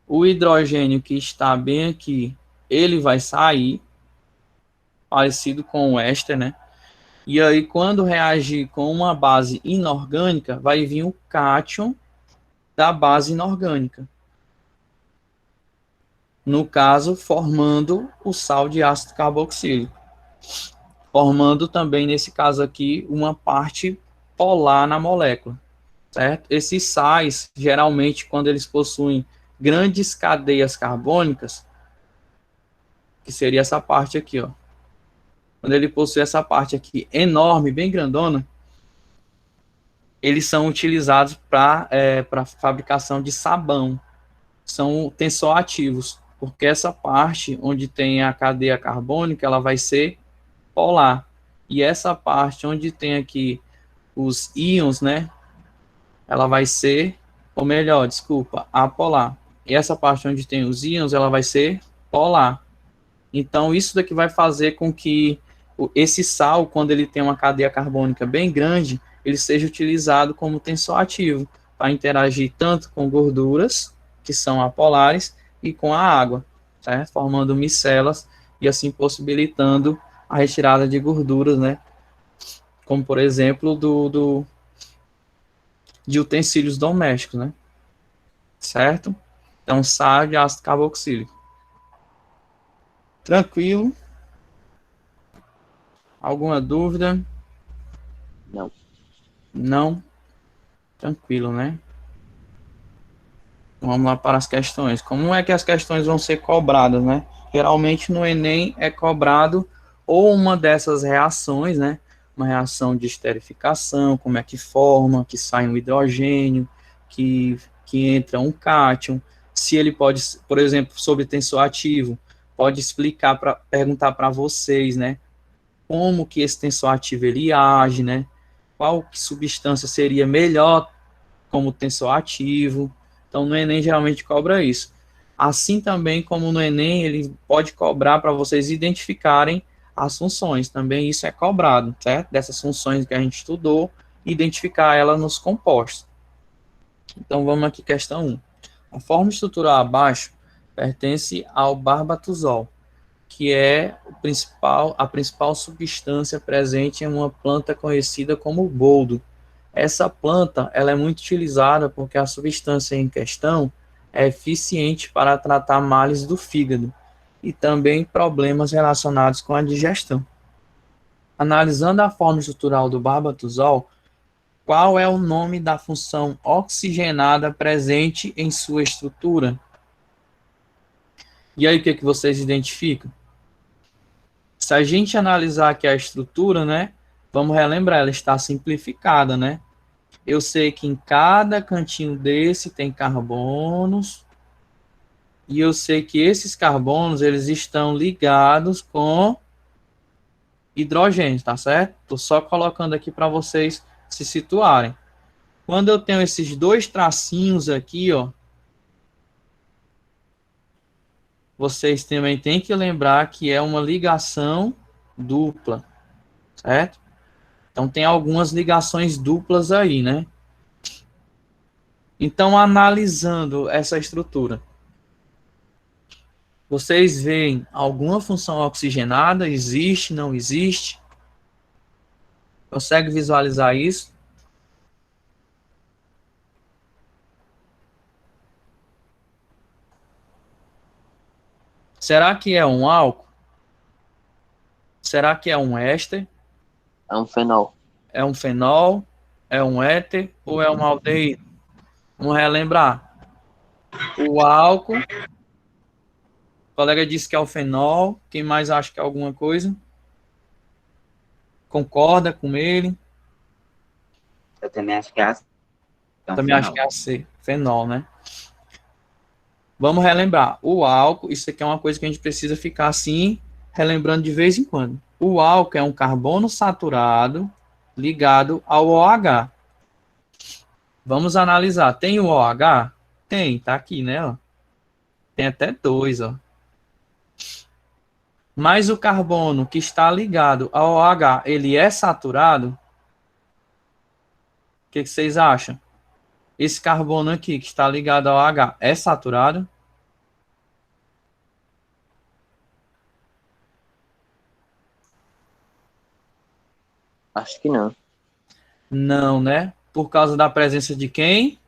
O hidrogênio que está bem aqui, ele vai sair, parecido com o éster, né? E aí, quando reagir com uma base inorgânica, vai vir o cátion da base inorgânica. No caso, formando o sal de ácido carboxílico. Formando também, nesse caso aqui, uma parte polar na molécula, certo? Esses sais, geralmente, quando eles possuem grandes cadeias carbônicas, que seria essa parte aqui, ó. Quando ele possui essa parte aqui enorme, bem grandona, eles são utilizados para fabricação de sabão. São tensoativos, porque essa parte onde tem a cadeia carbônica, ela vai ser polar. E essa parte onde tem aqui os íons, né, ela vai ser, ou melhor, desculpa, apolar. E essa parte onde tem os íons, ela vai ser polar. Então, isso daqui vai fazer com que esse sal, quando ele tem uma cadeia carbônica bem grande, ele seja utilizado como tensoativo, para interagir tanto com gorduras, que são apolares, e com a água, certo? Formando micelas e assim possibilitando a retirada de gorduras, né? Como, por exemplo, de utensílios domésticos, né? Certo? Então, sal de ácido carboxílico. Tranquilo? Alguma dúvida? Não. Não? Tranquilo, né? Vamos lá para as questões. Como é que as questões vão ser cobradas, né? Geralmente no Enem é cobrado ou uma dessas reações, né? Uma reação de esterificação, como é que forma, que sai um hidrogênio, que entra um cátion. Se ele pode, por exemplo, sobre tensoativo, pode explicar, perguntar para vocês, né? Como que esse tensoativo ele age, né? Qual substância seria melhor como tensoativo. Então, no Enem geralmente cobra isso. Assim também como no Enem, ele pode cobrar para vocês identificarem as funções. Também isso é cobrado, certo? Dessas funções que a gente estudou, identificar elas nos compostos. Então, vamos aqui, questão 1. A forma estrutural abaixo pertence ao barbatuzol, que é a principal substância presente em uma planta conhecida como boldo. Essa planta ela é muito utilizada porque a substância em questão é eficiente para tratar males do fígado e também problemas relacionados com a digestão. Analisando a forma estrutural do barbatuzol, qual é o nome da função oxigenada presente em sua estrutura? E aí, o que vocês identificam? Se a gente analisar aqui a estrutura, né, vamos relembrar, ela está simplificada, né? Eu sei que em cada cantinho desse tem carbonos, e eu sei que esses carbonos, eles estão ligados com hidrogênio, tá certo? Estou só colocando aqui para vocês se situarem. Quando eu tenho esses dois tracinhos aqui, ó, vocês também têm que lembrar que é uma ligação dupla, certo? Então, tem algumas ligações duplas aí, né? Então, analisando essa estrutura, vocês veem alguma função oxigenada? Existe, não existe? Consegue visualizar isso? Será que é um álcool? Será que é um éster? É um fenol. É um fenol? É um éter? Ou é um aldeído? Vamos relembrar. O álcool, o colega disse que é o fenol. Quem mais acha que é alguma coisa? Concorda com ele? Eu também acho que é assim. Também acho que é a C, fenol, né? Vamos relembrar. O álcool, isso aqui é uma coisa que a gente precisa ficar assim, relembrando de vez em quando. O álcool é um carbono saturado ligado ao OH. Vamos analisar. Tem o OH? Tem, tá aqui, né? Ó. Tem até 2, ó. Mas o carbono que está ligado ao OH, ele é saturado? O que vocês acham? Esse carbono aqui que está ligado ao OH é saturado? Acho que não. Não, né? Por causa da presença de quem?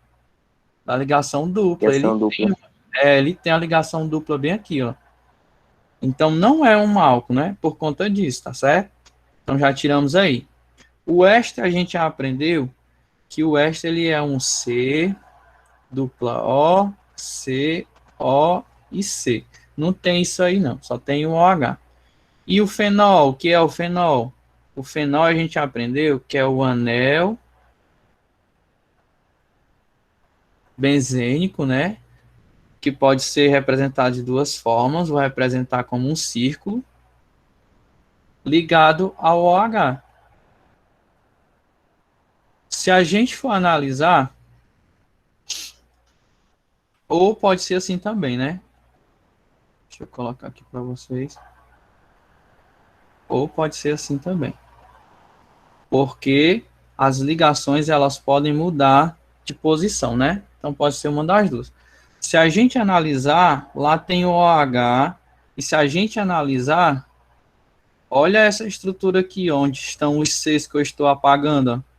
Da ligação dupla. Ligação dupla. Ele tem a ligação dupla bem aqui, ó. Então, não é um álcool, né? Por conta disso, tá certo? Então, já tiramos aí. O éster, a gente já aprendeu que o éster, ele é um C, dupla O, C, O e C. Não tem isso aí, não. Só tem o OH. E o fenol, o que é o fenol? O fenol, a gente aprendeu que é o anel benzênico, né? Que pode ser representado de duas formas. Vou representar como um círculo ligado ao OH. Se a gente for analisar, ou pode ser assim também, né? Deixa eu colocar aqui para vocês. Ou pode ser assim também. Porque as ligações, elas podem mudar de posição, né? Então, pode ser uma das duas. Se a gente analisar, lá tem o OH, e se a gente analisar, olha essa estrutura aqui, onde estão os Cs que eu estou apagando, ó.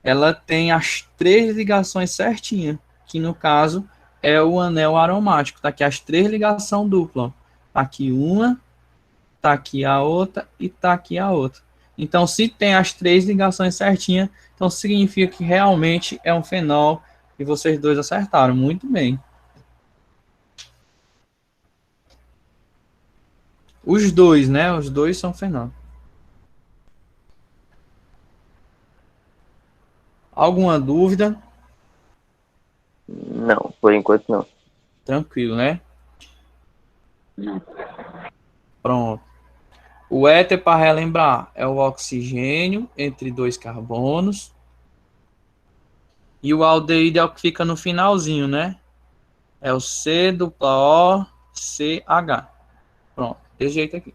Ela tem as 3 ligações certinhas, que no caso é o anel aromático. Tá aqui as 3 ligações duplas. Tá aqui uma, tá aqui a outra e tá aqui a outra. Então, se tem as 3 ligações certinhas, então significa que realmente é um fenol, e vocês dois acertaram. Muito bem. Os dois, né? Os dois são fenol. Alguma dúvida? Não, por enquanto não. Tranquilo, né? Não. Pronto. O éter, para relembrar, é o oxigênio entre 2 carbonos. E o aldeído é o que fica no finalzinho, né? É o C-O-C-H. Pronto, desse jeito aqui.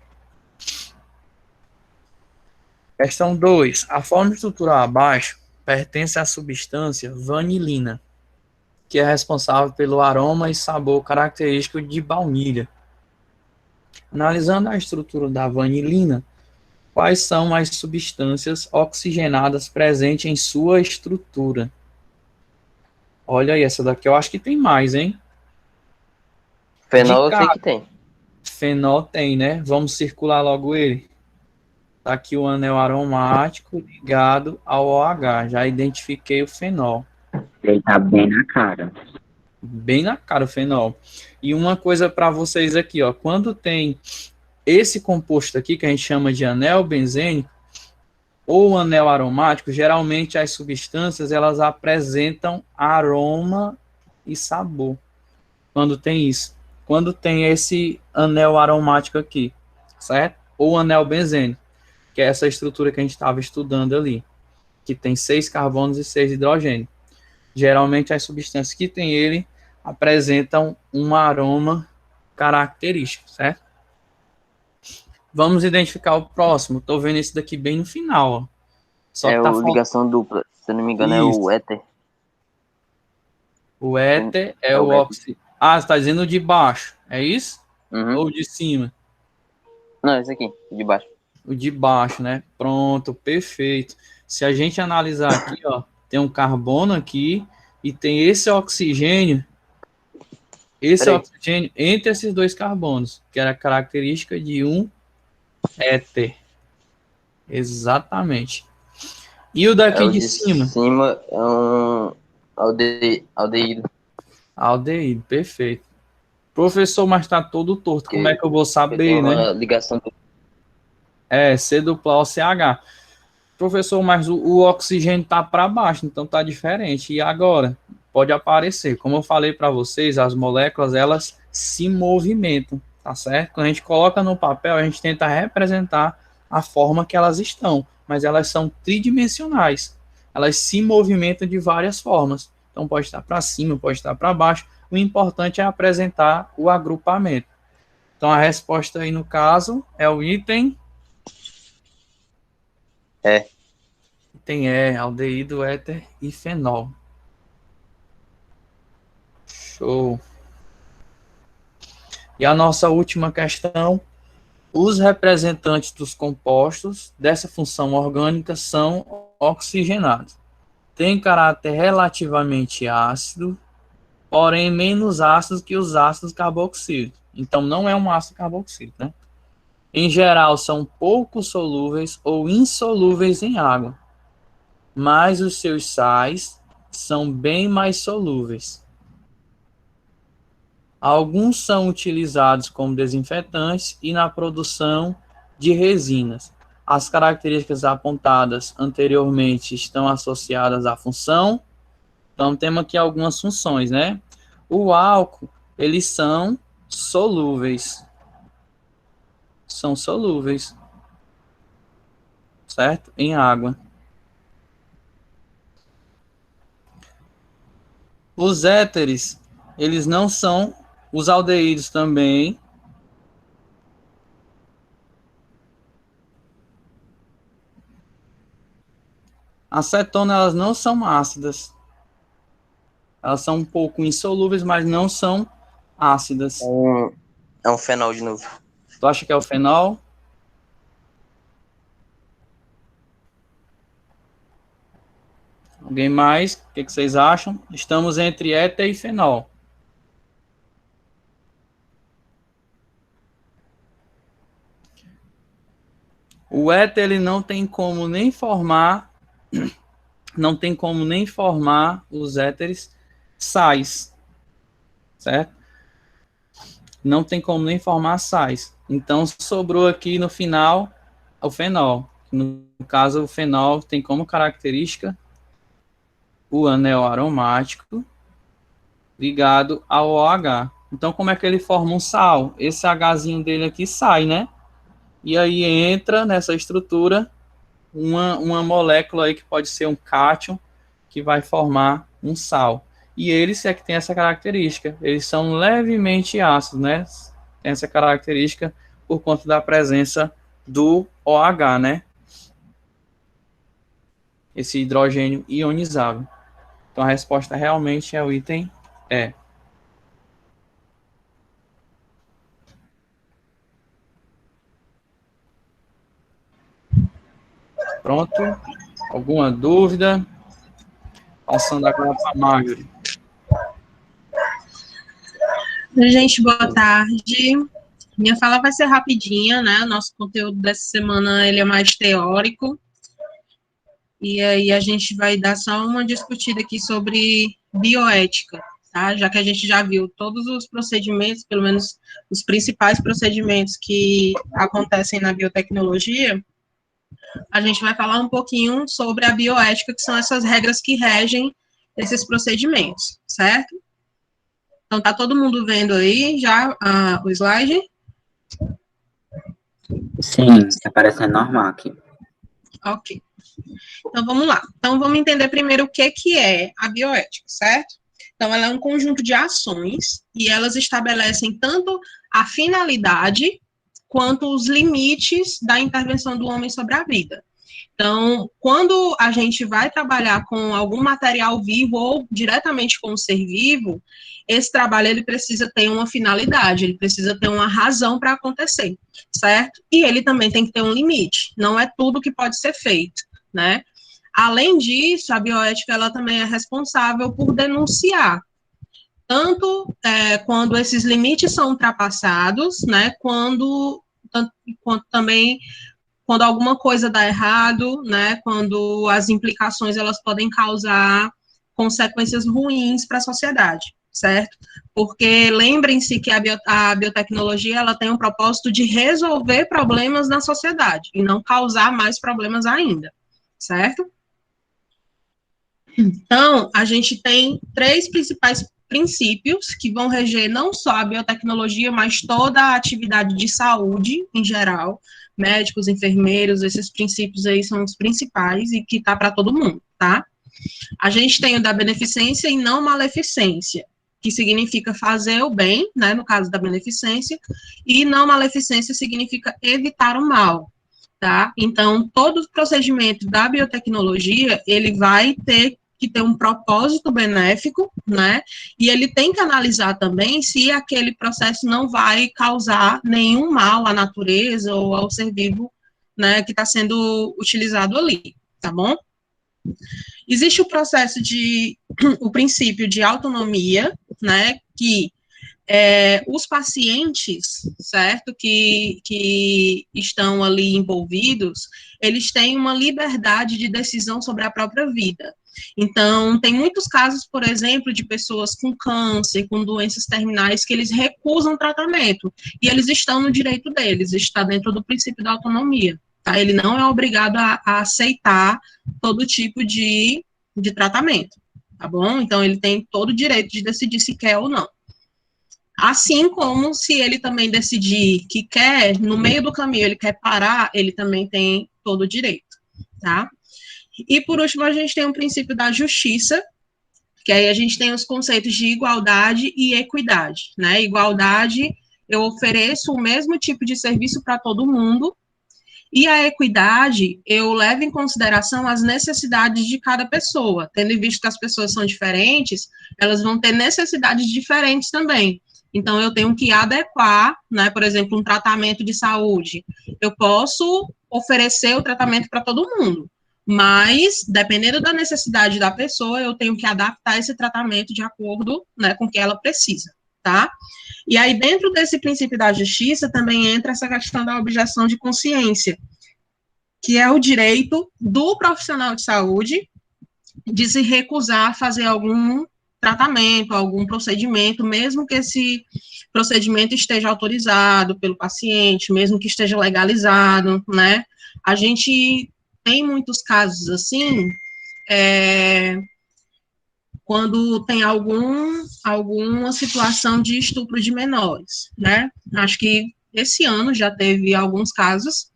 Questão 2. A forma estrutural abaixo pertence à substância vanilina, que é responsável pelo aroma e sabor característico de baunilha. Analisando a estrutura da vanilina, quais são as substâncias oxigenadas presentes em sua estrutura? Olha aí, essa daqui eu acho que tem mais, hein? Fenol De eu sei que tem. Fenol tem, né? Vamos circular logo ele. Tá aqui o anel aromático ligado ao OH. Já identifiquei o fenol. Ele tá bem na cara. Bem na cara o fenol. E uma coisa para vocês aqui, ó. Quando tem esse composto aqui, que a gente chama de anel benzênico, ou anel aromático, geralmente as substâncias, elas apresentam aroma e sabor. Quando tem isso. Quando tem esse anel aromático aqui, certo? Ou anel benzênico, que é essa estrutura que a gente estava estudando ali, que tem 6 carbonos e 6 hidrogênios. Geralmente as substâncias que tem ele apresentam um aroma característico, certo? Vamos identificar o próximo. Estou vendo esse daqui bem no final, ó. Só que tá Ligação dupla. Se eu não me engano, é o éter. O éter é o oxigênio. Ah, você está dizendo o de baixo, é isso? Uhum. Ou o de cima? Não, esse aqui, de baixo. O de baixo, né? Pronto, perfeito. Se a gente analisar aqui, ó, tem um carbono aqui e tem esse oxigênio. Esse oxigênio entre esses dois carbonos, que era a característica de um éter. Exatamente. E o daqui de cima? De cima é um aldeído. Aldeído, perfeito. Professor, mas está todo torto. Como é que eu vou saber, né? Ligação dupla. É, C-OCH. Professor, mas o oxigênio está para baixo, então está diferente. E agora? Pode aparecer. Como eu falei para vocês, as moléculas, elas se movimentam, tá certo? Quando a gente coloca no papel, a gente tenta representar a forma que elas estão, mas elas são tridimensionais. Elas se movimentam de várias formas. Então pode estar para cima, pode estar para baixo. O importante é apresentar o agrupamento. Então a resposta aí no caso é o item Item E, aldeído, éter e fenol. Show. E a nossa última questão: os representantes dos compostos dessa função orgânica são oxigenados. Tem caráter relativamente ácido, porém menos ácido que os ácidos carboxílicos. Então não é um ácido carboxílico, né? Em geral são pouco solúveis ou insolúveis em água, mas os seus sais são bem mais solúveis. Alguns são utilizados como desinfetantes e na produção de resinas. As características apontadas anteriormente estão associadas à função. Então, temos aqui algumas funções, né? O álcool, eles são solúveis. São solúveis. Certo? Em água. Os éteres, eles não são... Os aldeídos também. As cetonas, elas não são ácidas. Elas são um pouco insolúveis, mas não são ácidas. É um fenol de novo. Tu acha que é o fenol? Alguém mais? O que vocês acham? Estamos entre éter e fenol. O éter, ele não tem como nem formar os éteres sais, certo? Não tem como nem formar sais. Então, sobrou aqui no final o fenol. No caso, o fenol tem como característica o anel aromático ligado ao OH. Então, como é que ele forma um sal? Esse Hzinho dele aqui sai, né? E aí entra nessa estrutura uma molécula aí que pode ser um cátion, que vai formar um sal. e eles é que tem essa característica. Eles são levemente ácidos, né? Tem essa característica por conta da presença do OH, né? Esse hidrogênio ionizável. Então a resposta realmente é o item E. Pronto? Alguma dúvida? Passando agora para a Marjorie. Gente, boa tarde. Minha fala vai ser rapidinha, né? O nosso conteúdo dessa semana ele é mais teórico. E aí a gente vai dar só uma discutida aqui sobre bioética, tá? Já que a gente já viu todos os procedimentos, pelo menos os principais procedimentos que acontecem na biotecnologia, a gente vai falar um pouquinho sobre a bioética, que são essas regras que regem esses procedimentos, certo? Então, tá todo mundo vendo aí já o slide? Sim, tá parecendo normal aqui. Ok. Então, vamos lá. Então, vamos entender primeiro o que é a bioética, certo? Então, ela é um conjunto de ações e elas estabelecem tanto a finalidade quanto os limites da intervenção do homem sobre a vida. Então, quando a gente vai trabalhar com algum material vivo ou diretamente com o ser vivo, esse trabalho ele precisa ter uma finalidade, ele precisa ter uma razão para acontecer, certo? E ele também tem que ter um limite, não é tudo que pode ser feito, né? Além disso, a bioética ela também é responsável por denunciar, tanto quando esses limites são ultrapassados, né, quanto também quando alguma coisa dá errado, né, quando as implicações elas podem causar consequências ruins para a sociedade, certo? Porque lembrem-se que a biotecnologia ela tem um propósito de resolver problemas na sociedade e não causar mais problemas ainda, certo? Então, a gente tem 3 principais princípios que vão reger não só a biotecnologia, mas toda a atividade de saúde em geral, médicos, enfermeiros, esses princípios aí são os principais e que tá para todo mundo, tá? A gente tem o da beneficência e não maleficência, que significa fazer o bem, né, no caso da beneficência, e não maleficência significa evitar o mal, tá? Então, todo o procedimento da biotecnologia, ele vai ter que ter um propósito benéfico, né? E ele tem que analisar também se aquele processo não vai causar nenhum mal à natureza ou ao ser vivo, né, que está sendo utilizado ali, tá bom? Existe o princípio de autonomia, né, que os pacientes, certo, que estão ali envolvidos, eles têm uma liberdade de decisão sobre a própria vida. Então, tem muitos casos, por exemplo, de pessoas com câncer, com doenças terminais, que eles recusam tratamento, e eles estão no direito deles, está dentro do princípio da autonomia, tá? Ele não é obrigado a aceitar todo tipo de tratamento, tá bom? Então, ele tem todo o direito de decidir se quer ou não. Assim como se ele também decidir que quer, no meio do caminho ele quer parar, ele também tem todo o direito, tá? E por último, a gente tem o princípio da justiça, que aí a gente tem os conceitos de igualdade e equidade, né? Igualdade, eu ofereço o mesmo tipo de serviço para todo mundo, e a equidade, eu levo em consideração as necessidades de cada pessoa, tendo em vista que as pessoas são diferentes, elas vão ter necessidades diferentes também. Então, eu tenho que adequar, né, por exemplo, um tratamento de saúde. Eu posso oferecer o tratamento para todo mundo, mas, dependendo da necessidade da pessoa, eu tenho que adaptar esse tratamento de acordo, né, com o que ela precisa, tá? E aí, dentro desse princípio da justiça, também entra essa questão da objeção de consciência, que é o direito do profissional de saúde de se recusar a fazer algum tratamento, algum procedimento, mesmo que esse procedimento esteja autorizado pelo paciente, mesmo que esteja legalizado, né? A gente tem muitos casos assim, quando tem alguma situação de estupro de menores, né? Acho que esse ano já teve alguns casos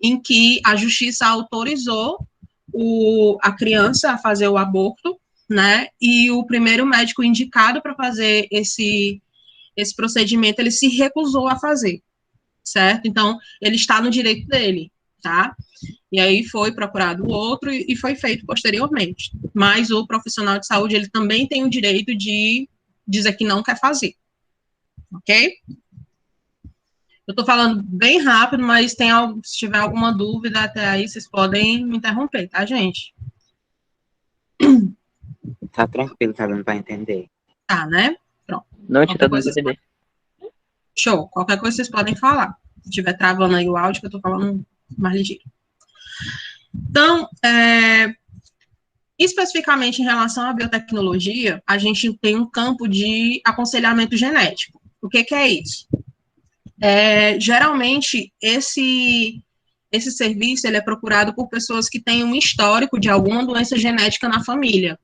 em que a justiça autorizou a criança a fazer o aborto, né, e o primeiro médico indicado para fazer esse procedimento, ele se recusou a fazer, certo? Então, ele está no direito dele, tá? E aí foi procurado o outro e foi feito posteriormente. Mas o profissional de saúde, ele também tem o direito de dizer que não quer fazer, ok? Eu tô falando bem rápido, mas se tiver alguma dúvida até aí, vocês podem me interromper, tá, gente? Tá tranquilo, tá dando pra entender. Tá, né? Pronto. Não, eu tá dando pra entender. Show. Qualquer coisa vocês podem falar. Se estiver travando aí o áudio, que eu tô falando mais ligeiro. Então, especificamente em relação à biotecnologia, a gente tem um campo de aconselhamento genético. O que é isso? Geralmente, esse serviço ele é procurado por pessoas que têm um histórico de alguma doença genética na família,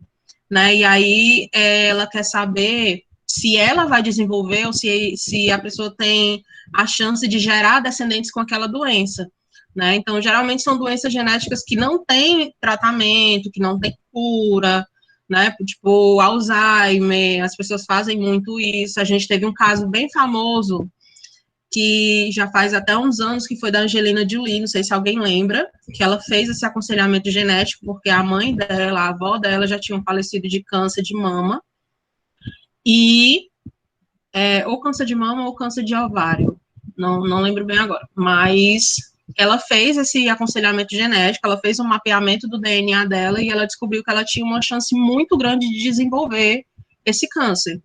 né? E aí ela quer saber se ela vai desenvolver ou se a pessoa tem a chance de gerar descendentes com aquela doença, né? Então, geralmente são doenças genéticas que não têm tratamento, que não têm cura, né? Tipo Alzheimer, as pessoas fazem muito isso. A gente teve um caso bem famoso que já faz até uns anos, que foi da Angelina Jolie, não sei se alguém lembra, que ela fez esse aconselhamento genético, porque a mãe dela, a avó dela, já tinham falecido de câncer de mama, e ou câncer de mama ou câncer de ovário, não lembro bem agora, mas ela fez esse aconselhamento genético, ela fez um mapeamento do DNA dela, e ela descobriu que ela tinha uma chance muito grande de desenvolver esse câncer.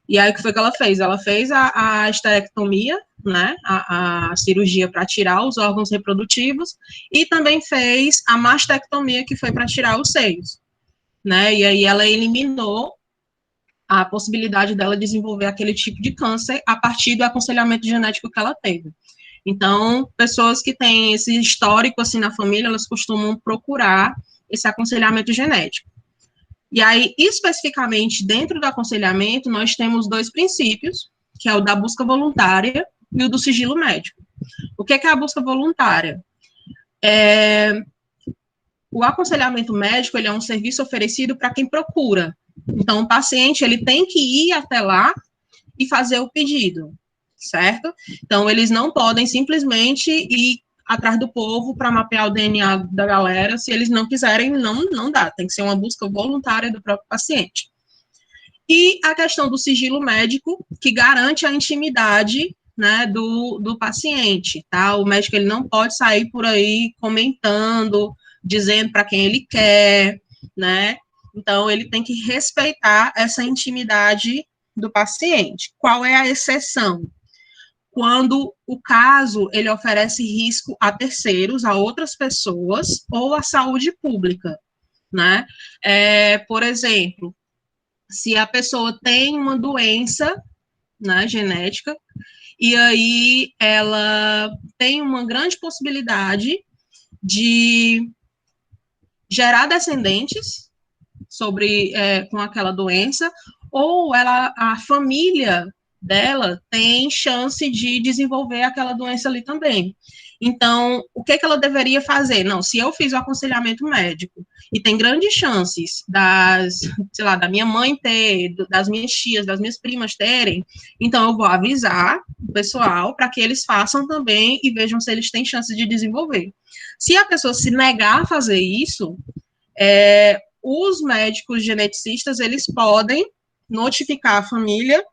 E aí, o que foi que ela fez? Ela fez a esterectomia, né, a cirurgia para tirar os órgãos reprodutivos, e também fez a mastectomia, que foi para tirar os seios, né, e aí ela eliminou a possibilidade dela desenvolver aquele tipo de câncer a partir do aconselhamento genético que ela teve. Então, pessoas que têm esse histórico, assim, na família, elas costumam procurar esse aconselhamento genético. E aí, especificamente, dentro do aconselhamento, nós temos dois princípios, que é o da busca voluntária e o do sigilo médico. O que é a busca voluntária? O aconselhamento médico, ele é um serviço oferecido para quem procura. Então, o paciente, ele tem que ir até lá e fazer o pedido, certo? Então, eles não podem simplesmente ir atrás do povo para mapear o DNA da galera. Se eles não quiserem, não dá. Tem que ser uma busca voluntária do próprio paciente. E a questão do sigilo médico, que garante a intimidade, né, do paciente, tá? O médico, ele não pode sair por aí comentando, dizendo para quem ele quer, né? Então, ele tem que respeitar essa intimidade do paciente. Qual é a exceção? Quando o caso, ele oferece risco a terceiros, a outras pessoas, ou à saúde pública, né? Por exemplo, se a pessoa tem uma doença, né, genética, e aí ela tem uma grande possibilidade de gerar descendentes com aquela doença, ou a família dela tem chance de desenvolver aquela doença ali também. Então, o que ela deveria fazer? Não, se eu fiz o aconselhamento médico e tem grandes chances da minha mãe ter, das minhas tias, das minhas primas terem, então eu vou avisar o pessoal para que eles façam também e vejam se eles têm chance de desenvolver. Se a pessoa se negar a fazer isso, os médicos geneticistas, eles podem notificar a família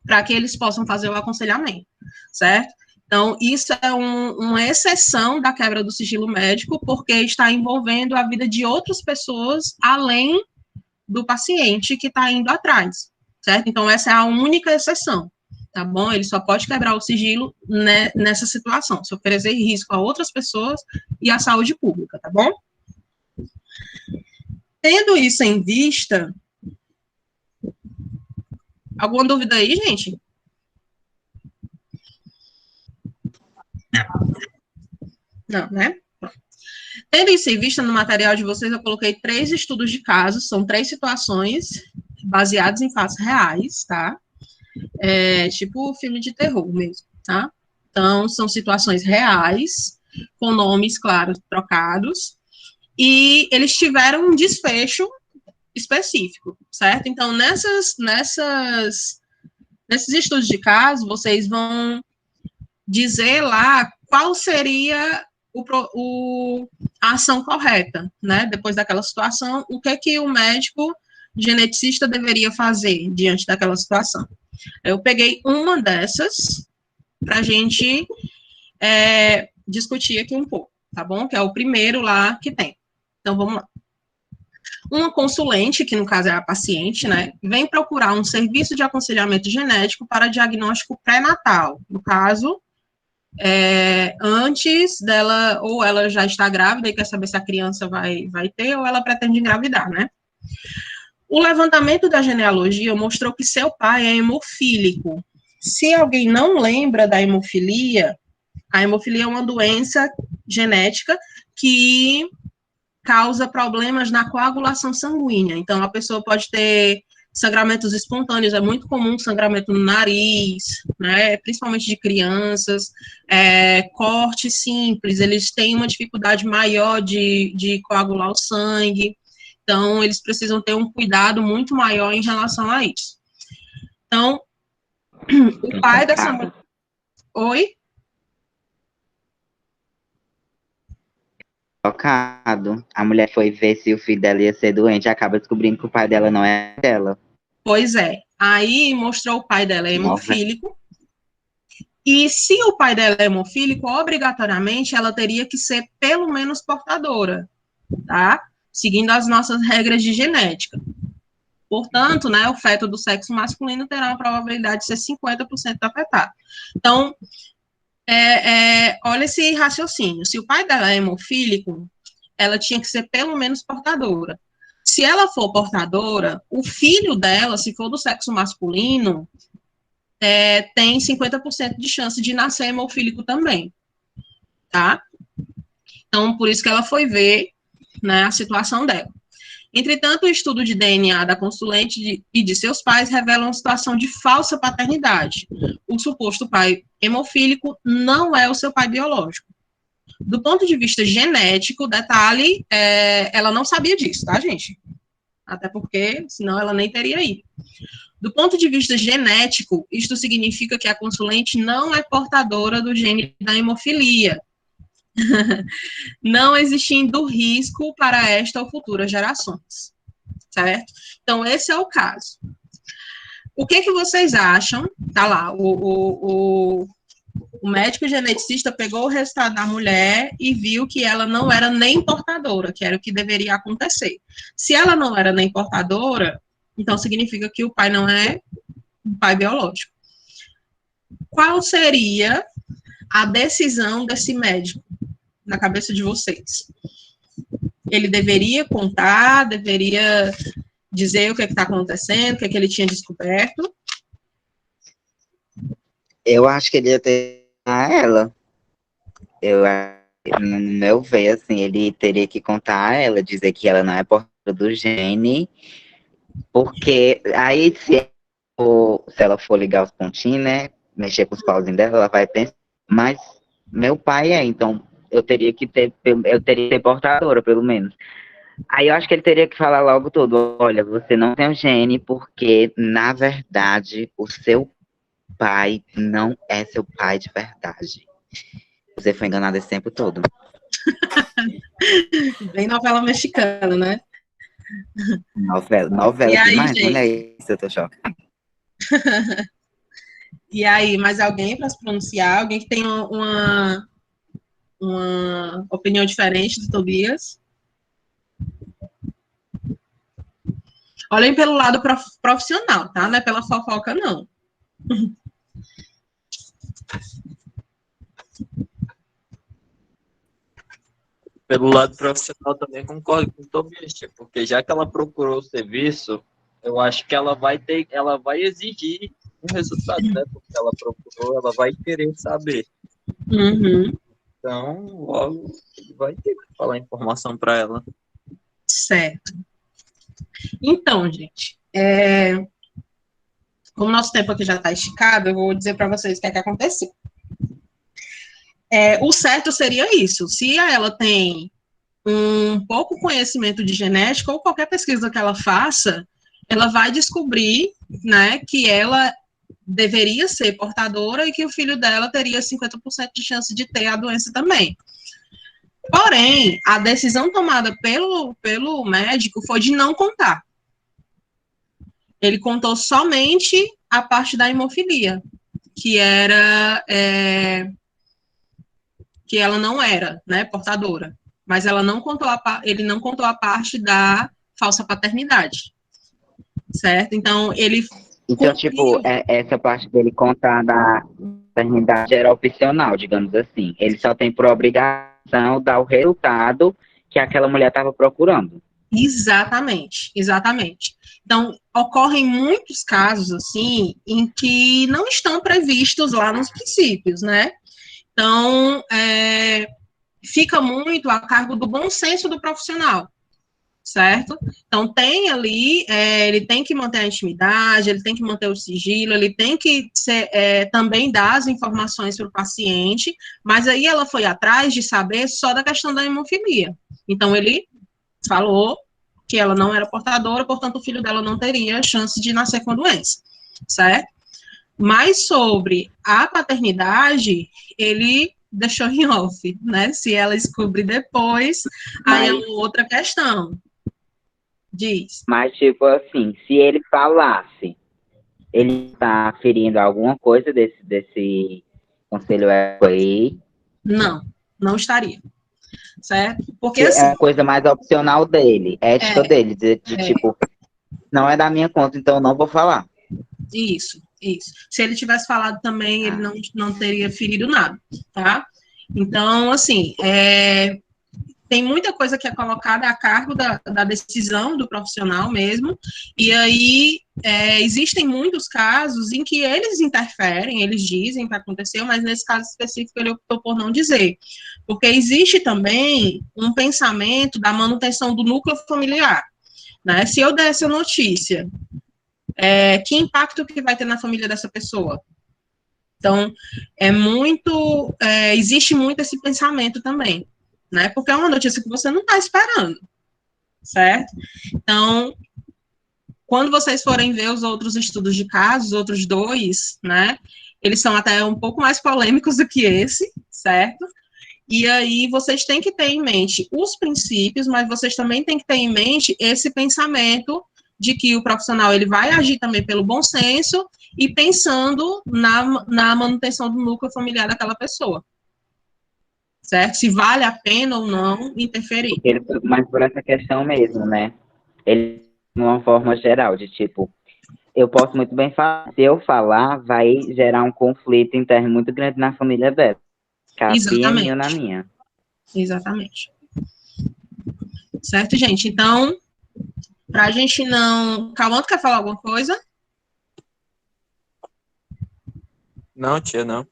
para que eles possam fazer o aconselhamento, certo? Então, isso é uma exceção da quebra do sigilo médico, porque está envolvendo a vida de outras pessoas, além do paciente que está indo atrás, certo? Então, essa é a única exceção, tá bom? Ele só pode quebrar o sigilo, né, nessa situação, se oferecer risco a outras pessoas e à saúde pública, tá bom? Tendo isso em vista, alguma dúvida aí, gente? Não, né? Tendo isso em vista, no material de vocês, eu coloquei 3 estudos de casos, são 3 situações baseadas em fatos reais, tá? Tipo filme de terror mesmo, tá? Então, são situações reais, com nomes, claro, trocados, e eles tiveram um desfecho específico, certo? Então, nesses estudos de caso, vocês vão dizer lá qual seria a ação correta, né? Depois daquela situação, o que o médico geneticista deveria fazer diante daquela situação. Eu peguei uma dessas para a gente discutir aqui um pouco, tá bom? Que é o primeiro lá que tem. Então, vamos lá. Uma consulente, que no caso é a paciente, né, vem procurar um serviço de aconselhamento genético para diagnóstico pré-natal. No caso, antes dela, ou ela já está grávida e quer saber se a criança vai ter, ou ela pretende engravidar, né? O levantamento da genealogia mostrou que seu pai é hemofílico. Se alguém não lembra da hemofilia, a hemofilia é uma doença genética que causa problemas na coagulação sanguínea. Então, a pessoa pode ter sangramentos espontâneos, é muito comum sangramento no nariz, né, principalmente de crianças, corte simples, eles têm uma dificuldade maior de coagular o sangue, então, eles precisam ter um cuidado muito maior em relação a isso. Então, o pai dessa mulher... Oi? Tocado. A mulher foi ver se o filho dela ia ser doente e acaba descobrindo que o pai dela não é dela. Pois é. Aí mostrou o pai dela hemofílico. E se o pai dela é hemofílico, obrigatoriamente ela teria que ser pelo menos portadora, tá? Seguindo as nossas regras de genética. Portanto, né, o feto do sexo masculino terá uma probabilidade de ser 50% afetado. Então, olha esse raciocínio. Se o pai dela é hemofílico, ela tinha que ser pelo menos portadora. Se ela for portadora, o filho dela, se for do sexo masculino, tem 50% de chance de nascer hemofílico também, tá? Então, por isso que ela foi ver, né, a situação dela. Entretanto, o estudo de DNA da consulente e de seus pais revela uma situação de falsa paternidade. O suposto pai hemofílico não é o seu pai biológico. Do ponto de vista genético, detalhe, ela não sabia disso, tá, gente? Até porque, senão ela nem teria ido. Do ponto de vista genético, isto significa que a consulente não é portadora do gene da hemofilia, não existindo risco para esta ou futuras gerações, certo? Então, esse é o caso. O que vocês acham? Tá lá, o médico geneticista pegou o resultado da mulher e viu que ela não era nem portadora, que era o que deveria acontecer. Se ela não era nem portadora, então significa que o pai não é um pai biológico. Qual seria a decisão desse médico na cabeça de vocês? Ele deveria contar, deveria dizer o que está acontecendo, o que ele tinha descoberto? Eu acho que ele ia ter a ela. No meu ver, assim, ele teria que contar a ela, dizer que ela não é portadora do gene, porque aí se ela for ligar os pontinhos, né, mexer com os pauzinhos dela, ela vai pensar, mas meu pai então eu teria que ser portadora, pelo menos. Aí eu acho que ele teria que falar logo tudo, olha, você não tem o gene, porque, na verdade, o seu pai não é seu pai de verdade. Você foi enganado esse tempo todo. Bem novela mexicana, né? Novela e aí, demais, gente? Olha isso, eu tô chocada. E aí, mais alguém para se pronunciar? Alguém que tem uma opinião diferente do Tobias? Olhem pelo lado profissional, tá? Não é pela fofoca, não. Pelo lado profissional também concordo com o Tobias, porque já que ela procurou o serviço, eu acho que ela vai exigir um resultado, né? Porque ela procurou, ela vai querer saber. Uhum. Então, logo, vai ter que falar informação para ela. Certo. Então, gente, como o nosso tempo aqui já está esticado, eu vou dizer para vocês o que é que aconteceu. O certo seria isso. Se ela tem um pouco conhecimento de genética, ou qualquer pesquisa que ela faça, ela vai descobrir, né, que ela deveria ser portadora e que o filho dela teria 50% de chance de ter a doença também. Porém, a decisão tomada pelo médico foi de não contar. Ele contou somente a parte da hemofilia, que era que ela não era, né, portadora, mas ela não contou ele não contou a parte da falsa paternidade, certo? Então ele Então, tipo, essa parte dele contar da paternidade era opcional, digamos assim. Ele só tem por obrigação dar o resultado que aquela mulher estava procurando. Exatamente, exatamente. Então, ocorrem muitos casos, assim, em que não estão previstos lá nos princípios, né? Então, fica muito a cargo do bom senso do profissional, certo? Então, tem ali, ele tem que manter a intimidade, ele tem que manter o sigilo, ele tem que também dar as informações para o paciente, mas aí ela foi atrás de saber só da questão da hemofilia. Então, ele falou que ela não era portadora, portanto, o filho dela não teria chance de nascer com a doença, certo? Mas sobre a paternidade, ele deixou em off, né? Se ela descobrir depois, aí é outra questão. Diz. Mas, tipo assim, se ele falasse, ele está ferindo alguma coisa desse conselho aí? Não estaria. Certo? Porque Que assim, é a coisa mais opcional dele, ética dele, de tipo, não é da minha conta, então eu não vou falar. Isso. Se ele tivesse falado também, ele não teria ferido nada, tá? Então, assim, tem muita coisa que é colocada a cargo da decisão do profissional mesmo, e aí existem muitos casos em que eles interferem, eles dizem que aconteceu, mas nesse caso específico ele optou por não dizer, porque existe também um pensamento da manutenção do núcleo familiar, né? Se eu der essa notícia, que impacto que vai ter na família dessa pessoa? Então, existe muito esse pensamento também, né? Porque é uma notícia que você não está esperando, certo? Então, quando vocês forem ver os outros estudos de casos, os outros dois, né? Eles são até um pouco mais polêmicos do que esse, certo? E aí vocês têm que ter em mente os princípios, mas vocês também têm que ter em mente esse pensamento de que o profissional ele vai agir também pelo bom senso e pensando na manutenção do núcleo familiar daquela pessoa. Certo? Se vale a pena ou não interferir. Mas por essa questão mesmo, né? Ele, de uma forma geral, de tipo, eu posso muito bem falar, se eu falar, vai gerar um conflito interno muito grande na família dela. Capinha minha ou na minha. Exatamente. Certo, gente? Então, pra gente não... Calma, quer falar alguma coisa? Não, tia, não.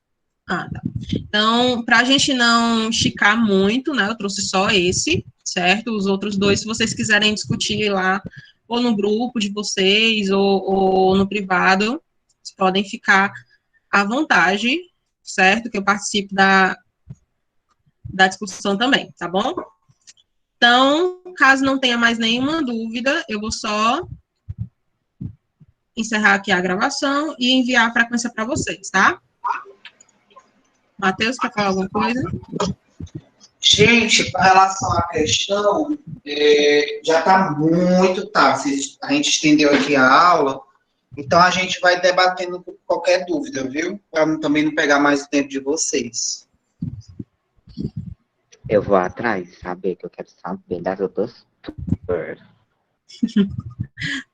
Tá. Então, para a gente não esticar muito, né, eu trouxe só esse, certo? Os outros dois, se vocês quiserem discutir lá, ou no grupo de vocês, ou no privado, vocês podem ficar à vontade, certo? Que eu participo da discussão também, tá bom? Então, caso não tenha mais nenhuma dúvida, eu vou só encerrar aqui a gravação e enviar a frequência para vocês, tá? Matheus, quer falar alguma coisa? Gente, com relação à questão, já está muito tarde. A gente estendeu aqui a aula, então a gente vai debatendo qualquer dúvida, viu? Para também não pegar mais o tempo de vocês. Eu vou atrás, saber que eu quero saber das outras.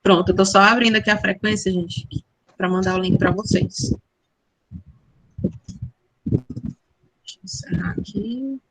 Pronto, eu tô só abrindo aqui a frequência, gente, para mandar o link para vocês. Deixa eu encerrar aqui.